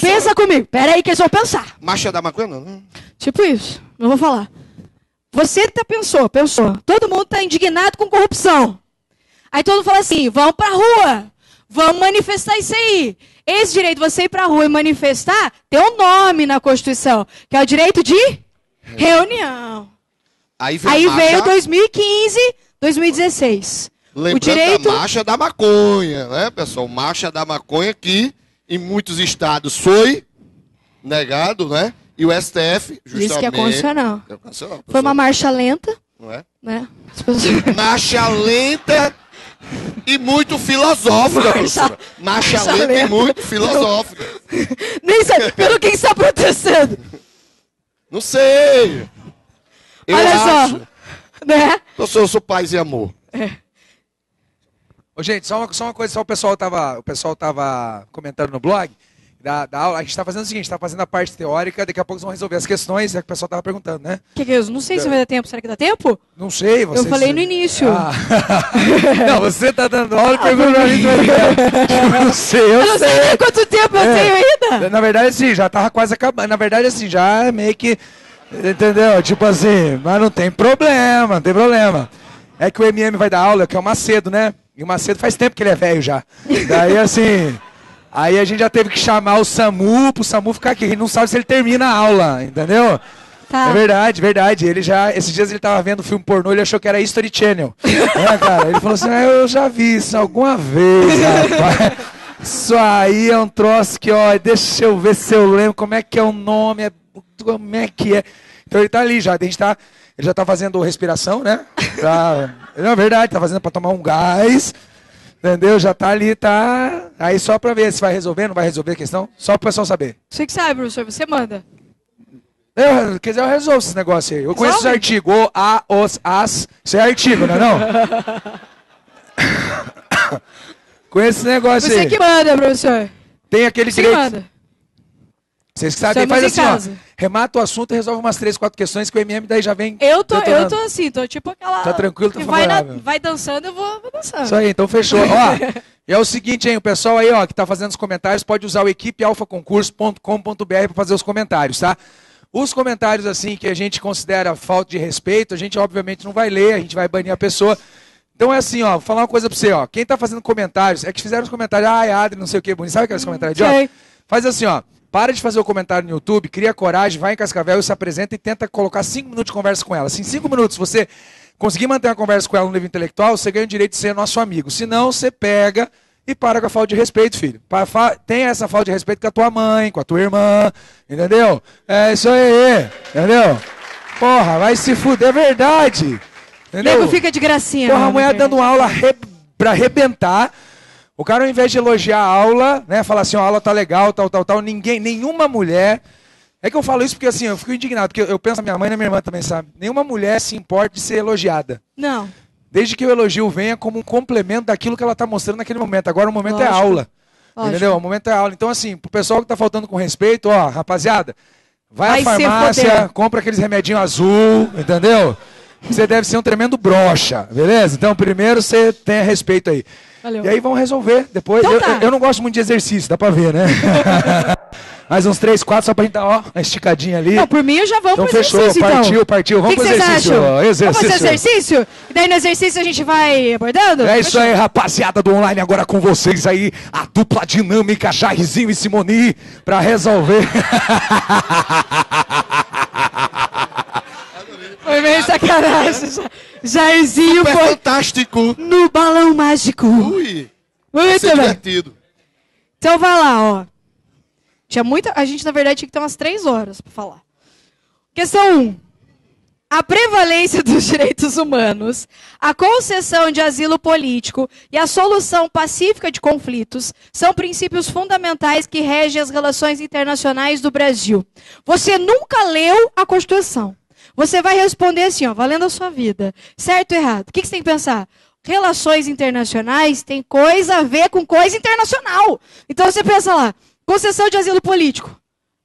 Pensa comigo. Pera aí que eles vão pensar. Marcha da maconha, não? Tipo isso. Não vou falar. Você pensou. Todo mundo está indignado com corrupção. Aí todo mundo fala assim, vamos pra rua. Vamos manifestar isso aí. Esse direito de você ir para a rua e manifestar tem um nome na Constituição, que é o direito de reunião. Aí veio 2015, 2016. Lembrando o direito... da marcha da maconha, né, pessoal? Marcha da maconha que em muitos estados foi negado, né? E o STF, justamente... Diz que é constitucional. Pessoal. Foi uma marcha lenta. Não é? Né? Marcha lenta... E muito filosófica, professora. Marcha lenta e muito filosófica. Nem sabe pelo que está protestando. Não sei. Olha só. Né? Eu sou paz e amor. Ô, gente, só uma coisa, o pessoal tava comentando no blog da aula. A gente está fazendo o seguinte, está fazendo a parte teórica, daqui a pouco vão resolver as questões, é que o pessoal tava perguntando, né? Que é isso? Não sei se vai dar tempo. Será que dá tempo? Não sei, você... Eu falei no início. Não, você tá dando aula e perguntando pra mim. Eu não sei. Eu não sei nem quanto tempo eu tenho ainda. Na verdade, assim, já tava quase acabando. Na verdade, assim, já meio que... Entendeu? Tipo assim, mas não tem problema, É que o MM vai dar aula, que é o Macedo, né? E o Macedo faz tempo que ele é velho já. Daí, assim... Aí a gente já teve que chamar o SAMU, pro SAMU ficar aqui. A gente não sabe se ele termina a aula, entendeu? Tá. É verdade. Ele já, esses dias ele tava vendo filme pornô, ele achou que era History Channel. Cara? Ele falou assim, eu já vi isso alguma vez, rapaz. Isso aí é um troço que, deixa eu ver se eu lembro como é que é o nome, como é que é. Então ele tá ali já, ele já tá fazendo respiração, né? É verdade, tá fazendo pra tomar um gás. Entendeu? Já tá ali, tá... Aí só pra ver se vai resolver, não vai resolver a questão. Só pro pessoal saber. Você que sabe, professor, você manda. Quer dizer, eu resolvo esse negócio aí. Eu conheço os artigos. O, a, os, as. Isso é artigo, não é não? Conheço esse negócio aí. Você que manda, professor. Tem aquele Você direito... manda. Vocês que sabem, Estamos faz em assim, casa. ó. Remata o assunto e resolve umas 3, 4 questões que o MM daí já vem. Eu tô detonando. assim, tô tipo aquela. Tá tranquilo, tá que vai, favorável. vai dançando, eu vou dançando. Isso aí, então fechou. Ó, e é o seguinte, hein, o pessoal aí, ó, que tá fazendo os comentários, pode usar o equipealfaconcurso.com.br para fazer os comentários, tá? Os comentários, assim, que a gente considera falta de respeito, a gente obviamente não vai ler, a gente vai banir a pessoa. Então é assim, ó, vou falar uma coisa pra você, ó. Quem tá fazendo comentários, é que fizeram os comentários, Adri, não sei o que, bonito. Sabe aqueles comentários idiota? sei. Faz assim, ó. Para de fazer o comentário no YouTube, cria coragem, vai em Cascavel e se apresenta e tenta colocar 5 minutos de conversa com ela. Se em 5 minutos você conseguir manter uma conversa com ela no nível intelectual, você ganha o direito de ser nosso amigo. Se não, você pega e para com a falta de respeito, filho. Tenha essa falta de respeito com a tua mãe, com a tua irmã, entendeu? É isso aí, entendeu? Porra, vai se fuder, é verdade. Entendeu? Nego fica de gracinha. Porra, a mano, mulher que- dando aula pra arrebentar. O cara, ao invés de elogiar a aula, né, falar assim, ó, a aula tá legal, tal, nenhuma mulher... É que eu falo isso porque, assim, eu fico indignado, porque eu penso na minha mãe e na minha irmã também, sabe? Nenhuma mulher se importa de ser elogiada. Não. Desde que o elogio venha como um complemento daquilo que ela tá mostrando naquele momento. Agora o momento é Lógico. aula. Lógico. Entendeu? O momento é aula. Então, assim, pro pessoal que tá faltando com respeito, ó, rapaziada, vai à Vai se farmácia, foder. compra aqueles remedinhos azul, entendeu? Você deve ser um tremendo broxa, beleza? Então, primeiro você tenha respeito aí. Valeu. E aí vão resolver depois. Então tá. Eu não gosto muito de exercício, dá pra ver, né? Mais uns 3, 4 só pra gente dar, ó, uma esticadinha ali. Não, por mim eu já vou Então pro fechou, exercício, então. partiu. Vamos O que pro vocês exercício. acham? Ó, exercício. Vamos fazer exercício? E daí no exercício a gente vai abordando? É isso aí, rapaziada do online, agora com vocês aí, a dupla dinâmica Jairzinho e Simoni, pra resolver. Foi meio sacanagem. Jairzinho É foi fantástico. no balão mágico. Ui, vai Muito ser bem. divertido. Então vai lá, ó. Tinha muita. A gente, na verdade, tinha que ter umas 3 horas para falar. Questão 1. A prevalência dos direitos humanos, a concessão de asilo político e a solução pacífica de conflitos são princípios fundamentais que regem as relações internacionais do Brasil. Você nunca leu a Constituição. Você vai responder assim, ó, valendo a sua vida. Certo ou errado? O que você tem que pensar? Relações internacionais tem coisa a ver com coisa internacional. Então você pensa lá, concessão de asilo político.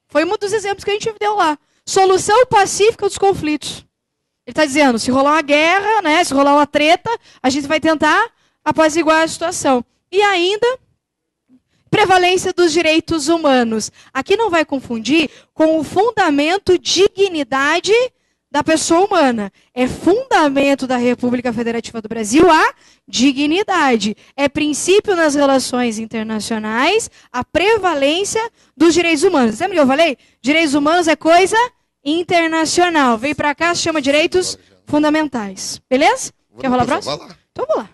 Foi um dos exemplos que a gente deu lá. Solução pacífica dos conflitos. Ele está dizendo, se rolar uma guerra, né, se rolar uma treta, a gente vai tentar apaziguar a situação. E ainda, prevalência dos direitos humanos. Aqui não vai confundir com o fundamento dignidade da pessoa humana. É fundamento da República Federativa do Brasil a dignidade. É princípio nas relações internacionais a prevalência dos direitos humanos. Lembra que eu falei? Direitos humanos é coisa internacional. Vem pra cá, se chama direitos fundamentais. Beleza? Quer falar próximo? Vai lá. Então vamos lá.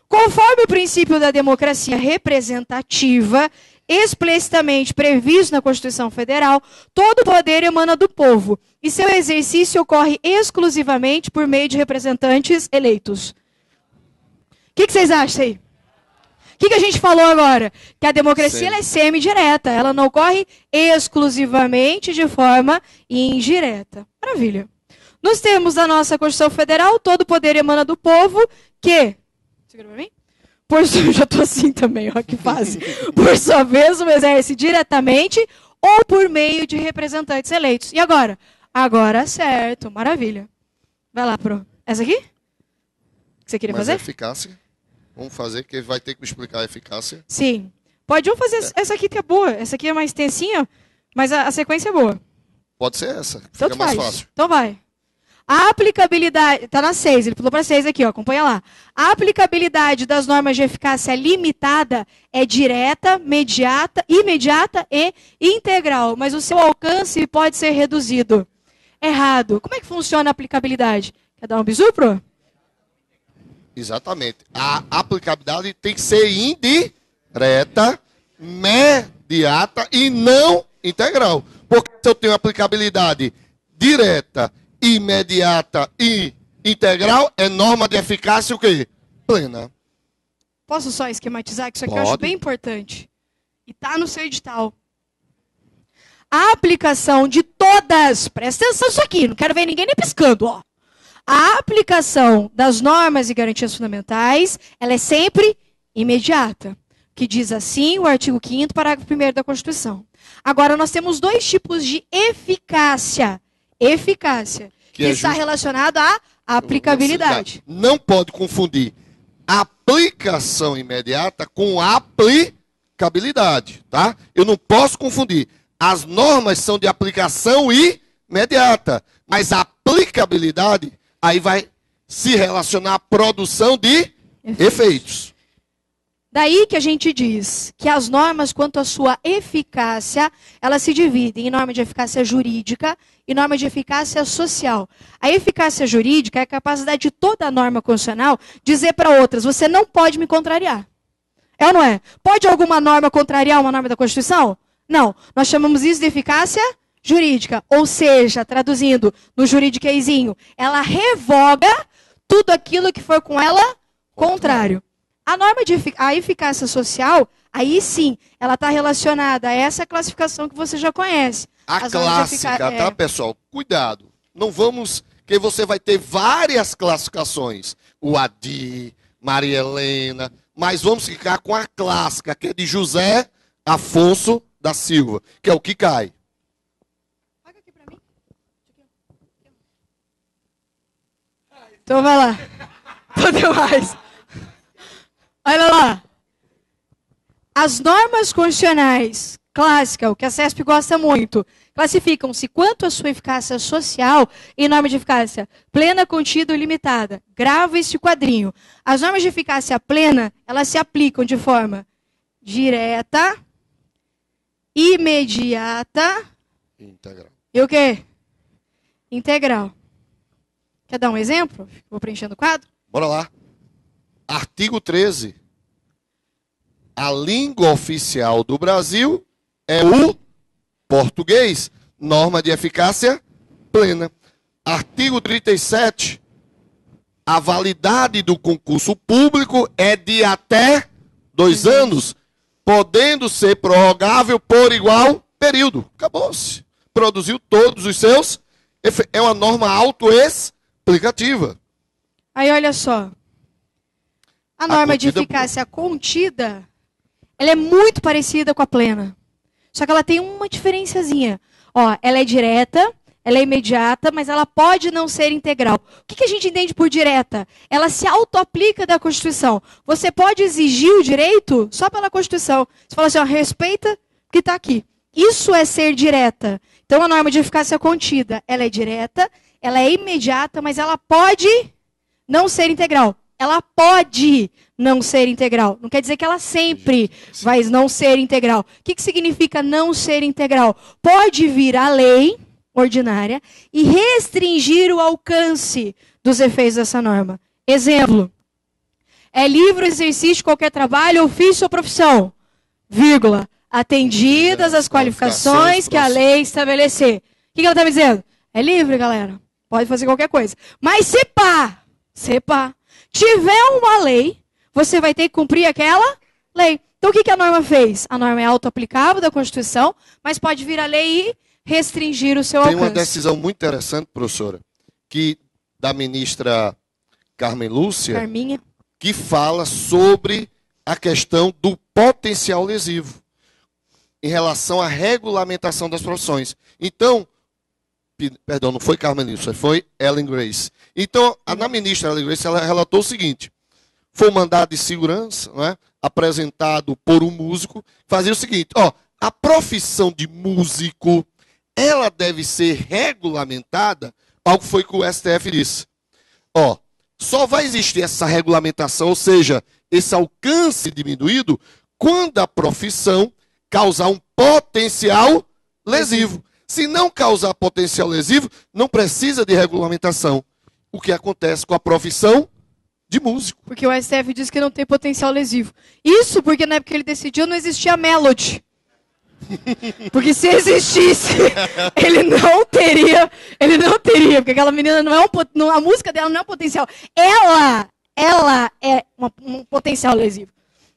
Conforme o princípio da democracia representativa, explicitamente previsto na Constituição Federal, todo poder emana do povo e seu exercício ocorre exclusivamente por meio de representantes eleitos. O que vocês acham aí? O que a gente falou agora? Que a democracia ela é semi-direta, ela não ocorre exclusivamente de forma indireta. Maravilha. Nos termos da nossa Constituição Federal, todo poder emana do povo que... Segura pra mim? Já estou assim também, ó, que fase. Por sua vez, o exerce diretamente ou por meio de representantes eleitos. E agora? Agora certo, maravilha. Vai lá, Pro. Essa aqui? Que você queria Mas fazer? a eficácia? Vamos fazer, que vai ter que me explicar a eficácia. Sim. Pode um fazer essa aqui que é boa. Essa aqui é mais tensinha, mas a sequência é boa. Pode ser essa, que Tanto fica mais faz. fácil. Então vai. A aplicabilidade... Tá na 6, ele pulou para 6 aqui, ó. Acompanha lá. A aplicabilidade das normas de eficácia limitada é direta, imediata e integral, mas o seu alcance pode ser reduzido. Errado. Como é que funciona a aplicabilidade? Quer dar um bisu, Pro? Exatamente. A aplicabilidade tem que ser indireta, imediata e não integral. Porque se eu tenho aplicabilidade direta, imediata e integral, é norma de eficácia o quê? Plena. Posso só esquematizar? Que isso aqui eu acho Pode. bem importante. E tá no seu edital. A aplicação de todas, presta atenção nisso aqui, não quero ver ninguém nem piscando, ó. A aplicação das normas e garantias fundamentais, ela é sempre imediata. Que diz assim o artigo 5º, parágrafo 1º da Constituição. Agora, nós temos dois tipos de eficácia. Eficácia, que está relacionado à aplicabilidade. Não pode confundir aplicação imediata com aplicabilidade, tá? Eu não posso confundir. As normas são de aplicação imediata, mas a aplicabilidade aí vai se relacionar à produção de efeitos. Daí que a gente diz que as normas, quanto à sua eficácia, elas se dividem em norma de eficácia jurídica e norma de eficácia social. A eficácia jurídica é a capacidade de toda norma constitucional dizer para outras, você não pode me contrariar. É ou não é? Pode alguma norma contrariar uma norma da Constituição? Não. Nós chamamos isso de eficácia jurídica. Ou seja, traduzindo no juridiqueizinho, ela revoga tudo aquilo que for com ela contrário. A norma de a eficácia social, aí sim, ela está relacionada a essa classificação que você já conhece. A clássica, tá, pessoal? Cuidado. Não vamos, que você vai ter várias classificações. O Adi, Maria Helena, mas vamos ficar com a clássica, que é de José Afonso da Silva, que é o que cai. Paga aqui pra mim. Então vai lá. Não mais. Olha lá. As normas constitucionais clássicas, o que a CESP gosta muito, classificam-se quanto à sua eficácia social em norma de eficácia plena, contida ou limitada. Grava esse quadrinho. As normas de eficácia plena, elas se aplicam de forma direta, imediata integral. E o quê? Integral. Quer dar um exemplo? Vou preenchendo o quadro. Bora lá. Artigo 13. A língua oficial do Brasil é o português. Norma de eficácia plena. Artigo 37. A validade do concurso público é de até 2 anos, podendo ser prorrogável por igual período. Acabou-se. Produziu todos os seus. É uma norma autoexplicativa. Aí olha só. A norma de eficácia contida, ela é muito parecida com a plena. Só que ela tem uma diferenciazinha. Ó, ela é direta, ela é imediata, mas ela pode não ser integral. O que a gente entende por direta? Ela se auto-aplica da Constituição. Você pode exigir o direito só pela Constituição. Você fala assim, ó, respeita o que está aqui. Isso é ser direta. Então, a norma de eficácia contida, ela é direta, ela é imediata, mas ela pode não ser integral. Ela pode não ser integral. Não quer dizer que ela sempre vai não ser integral. O que significa não ser integral? Pode vir a lei ordinária e restringir o alcance dos efeitos dessa norma. Exemplo. É livre o exercício de qualquer trabalho, ofício ou profissão, vírgula, atendidas as qualificações que a lei estabelecer. O que ela está me dizendo? É livre, galera. Pode fazer qualquer coisa. Mas se pá, tiver uma lei, você vai ter que cumprir aquela lei. Então, o que a norma fez? A norma é auto-aplicável da Constituição, mas pode vir a lei e restringir o seu alcance. Tem uma decisão muito interessante, professora, que da ministra Carmen Lúcia, Carminha, que fala sobre a questão do potencial lesivo em relação à regulamentação das profissões. Então, perdão, não foi Carmen Lúcia, foi Ellen Grace. Então, a ministra Ellen Grace, ela relatou o seguinte: foi um mandado de segurança, né, apresentado por um músico, fazia o seguinte, ó, a profissão de músico, ela deve ser regulamentada, algo foi que o STF disse. Ó, só vai existir essa regulamentação, ou seja, esse alcance diminuído, quando a profissão causar um potencial lesivo. Se não causar potencial lesivo, não precisa de regulamentação. O que acontece com a profissão de músico. Porque o STF diz que não tem potencial lesivo. Isso porque na época que ele decidiu não existia Melody. Porque se existisse, ele não teria, porque aquela menina não é a música dela não é um potencial. Ela é um potencial lesivo.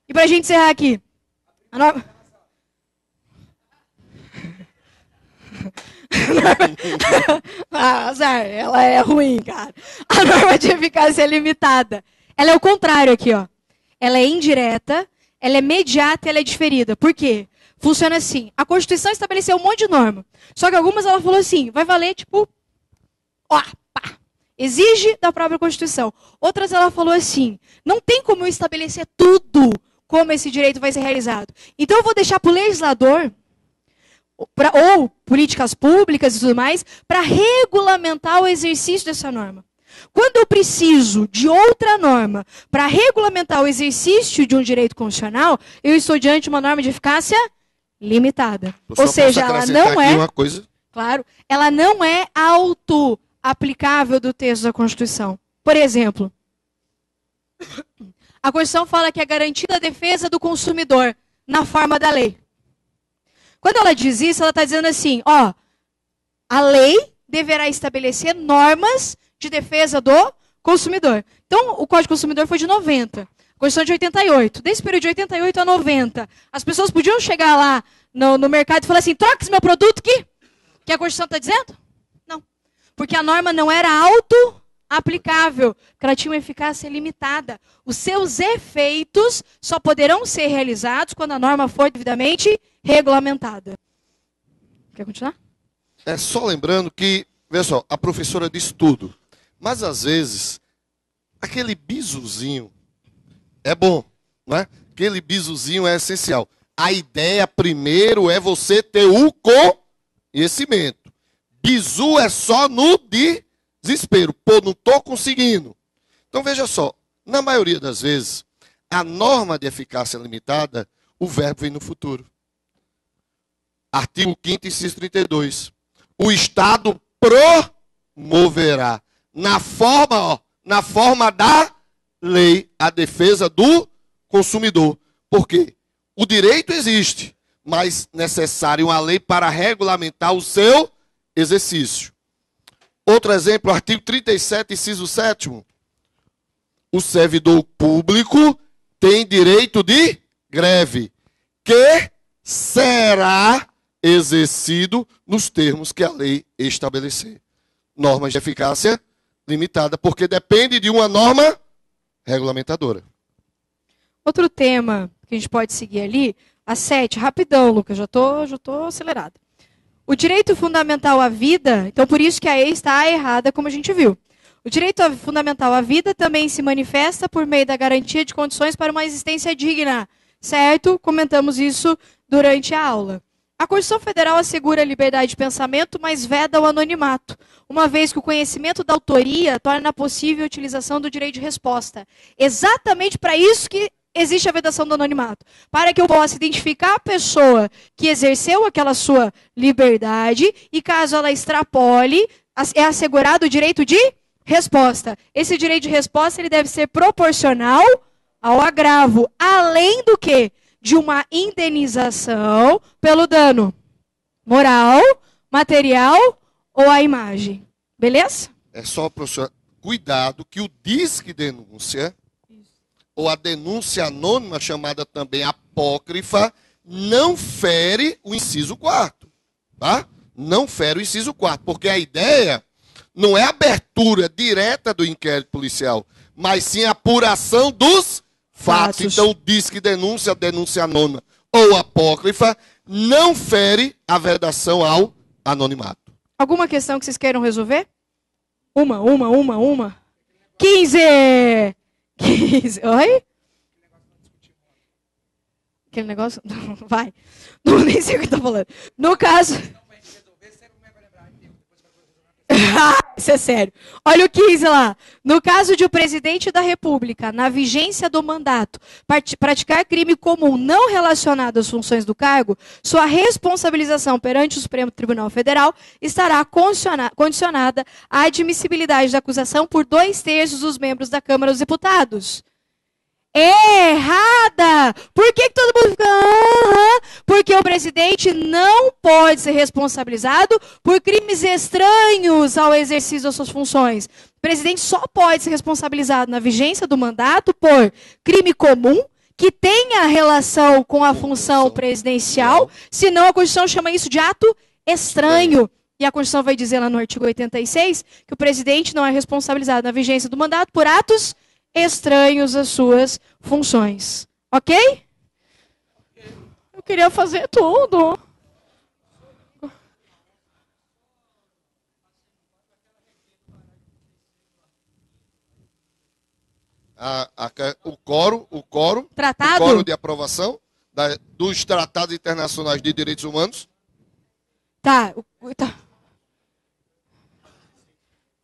E pra gente encerrar aqui, a norma... azar, ela é ruim, cara. A norma de eficácia é limitada. Ela é o contrário aqui, ó. Ela é indireta, ela é imediata e ela é diferida. Por quê? funciona assim. A Constituição estabeleceu um monte de norma. Só que algumas ela falou assim, vai valer tipo, ó, pá, exige da própria Constituição. Outras ela falou assim, não tem como eu estabelecer tudo como esse direito vai ser realizado. Então eu vou deixar para o legislador, ou políticas públicas e tudo mais, para regulamentar o exercício dessa norma. Quando eu preciso de outra norma para regulamentar o exercício de um direito constitucional, eu estou diante de uma norma de eficácia limitada. Ou seja, ela não é, uma coisa. claro, ela não é auto-aplicável do texto da Constituição. Por exemplo, a Constituição fala que é garantida a defesa do consumidor na forma da lei. Quando ela diz isso, ela está dizendo assim, ó, a lei deverá estabelecer normas de defesa do consumidor. Então, o Código do Consumidor foi de 90, a Constituição de 88. Desse período de 88 a 90, as pessoas podiam chegar lá no mercado e falar assim, troca esse meu produto aqui, que a Constituição está dizendo? Não, porque a norma não era auto-aplicável, porque ela tinha uma eficácia limitada. Os seus efeitos só poderão ser realizados quando a norma for devidamente regulamentada. Quer continuar? É só lembrando que, veja só, a professora diz tudo. Mas às vezes, aquele bisuzinho é bom, não é? Aquele bisuzinho é essencial. A ideia primeiro é você ter o conhecimento. Bizu é só no desespero. Pô, não estou conseguindo. Então veja só, na maioria das vezes, a norma de eficácia limitada, o verbo vem no futuro. Artigo 5º, inciso 32. O Estado promoverá, na forma da lei, a defesa do consumidor. Por quê? O direito existe, mas necessário uma lei para regulamentar o seu exercício. Outro exemplo, artigo 37, inciso 7º. O servidor público tem direito de greve, que será exercido nos termos que a lei estabelecer. Normas de eficácia limitada, porque depende de uma norma regulamentadora. Outro tema que a gente pode seguir ali, a 7, rapidão, Lucas, já tô acelerado. O direito fundamental à vida, então por isso que a E está errada, como a gente viu. O direito fundamental à vida também se manifesta por meio da garantia de condições para uma existência digna, certo? Comentamos isso durante a aula. A Constituição Federal assegura a liberdade de pensamento, mas veda o anonimato, uma vez que o conhecimento da autoria torna possível a utilização do direito de resposta. Exatamente para isso que existe a vedação do anonimato. Para que eu possa identificar a pessoa que exerceu aquela sua liberdade e, caso ela extrapole, é assegurado o direito de resposta. Esse direito de resposta ele deve ser proporcional ao agravo, além do que? De uma indenização pelo dano moral, material ou à imagem. Beleza? É só, professor, cuidado que o disque denúncia, ou a denúncia anônima, chamada também apócrifa, não fere o inciso 4º. Tá? Não fere o inciso 4º, porque a ideia não é a abertura direta do inquérito policial, mas sim a apuração dos fatos. Então, diz que denúncia anônima ou apócrifa não fere a vedação ao anonimato. Alguma questão que vocês queiram resolver? Uma. 15! Oi? Aquele negócio? Vai. Não, nem sei o que está falando. No caso... Isso é sério. Olha o 15 lá. No caso de o presidente da República, na vigência do mandato, praticar crime comum não relacionado às funções do cargo, sua responsabilização perante o Supremo Tribunal Federal estará condicionada à admissibilidade da acusação por 2/3 dos membros da Câmara dos Deputados. Errada! Por que todo mundo fica... Porque o presidente não pode ser responsabilizado por crimes estranhos ao exercício das suas funções. O presidente só pode ser responsabilizado na vigência do mandato por crime comum que tenha relação com a função presidencial, senão a Constituição chama isso de ato estranho. E a Constituição vai dizer lá no artigo 86 que o presidente não é responsabilizado na vigência do mandato por atos estranhos às suas funções. Ok? queria fazer tudo. O coro de aprovação dos tratados internacionais de direitos humanos. Tá.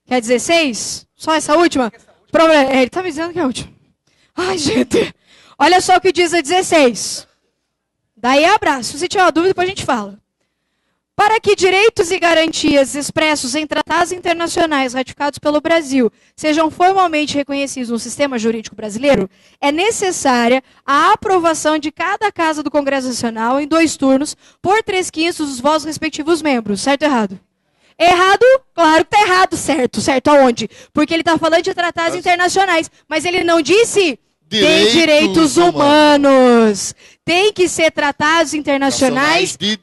Quer 16? Só essa última? Ele tá me dizendo que é a última. Ai, gente. Olha só o que diz a 16. Daí abraço. Se você tiver uma dúvida, depois a gente fala. Para que direitos e garantias expressos em tratados internacionais ratificados pelo Brasil sejam formalmente reconhecidos no sistema jurídico brasileiro, é necessária a aprovação de cada casa do Congresso Nacional em 2 turnos por 3/5 dos votos respectivos membros. Certo ou errado? Errado? Claro que está errado, certo. Certo aonde? Porque ele está falando de tratados internacionais, mas ele não disse... Tem direitos humanos. Tem que ser tratados internacionais de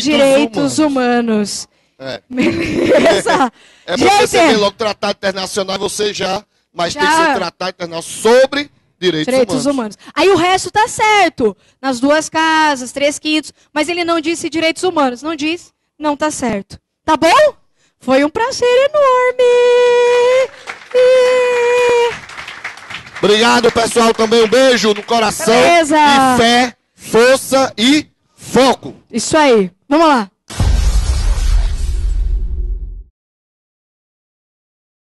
direitos humanos. Beleza? Porque você vê logo tratado internacional, você já... Mas tem que ser tratado internacional sobre direitos humanos. Aí o resto tá certo. Nas 2 casas, 3/5. Mas ele não disse direitos humanos. Não disse, não tá certo. Tá bom? Foi um prazer enorme. Obrigado, pessoal. Também um beijo no coração. Beleza. E fé, força e foco. Isso aí. Vamos lá.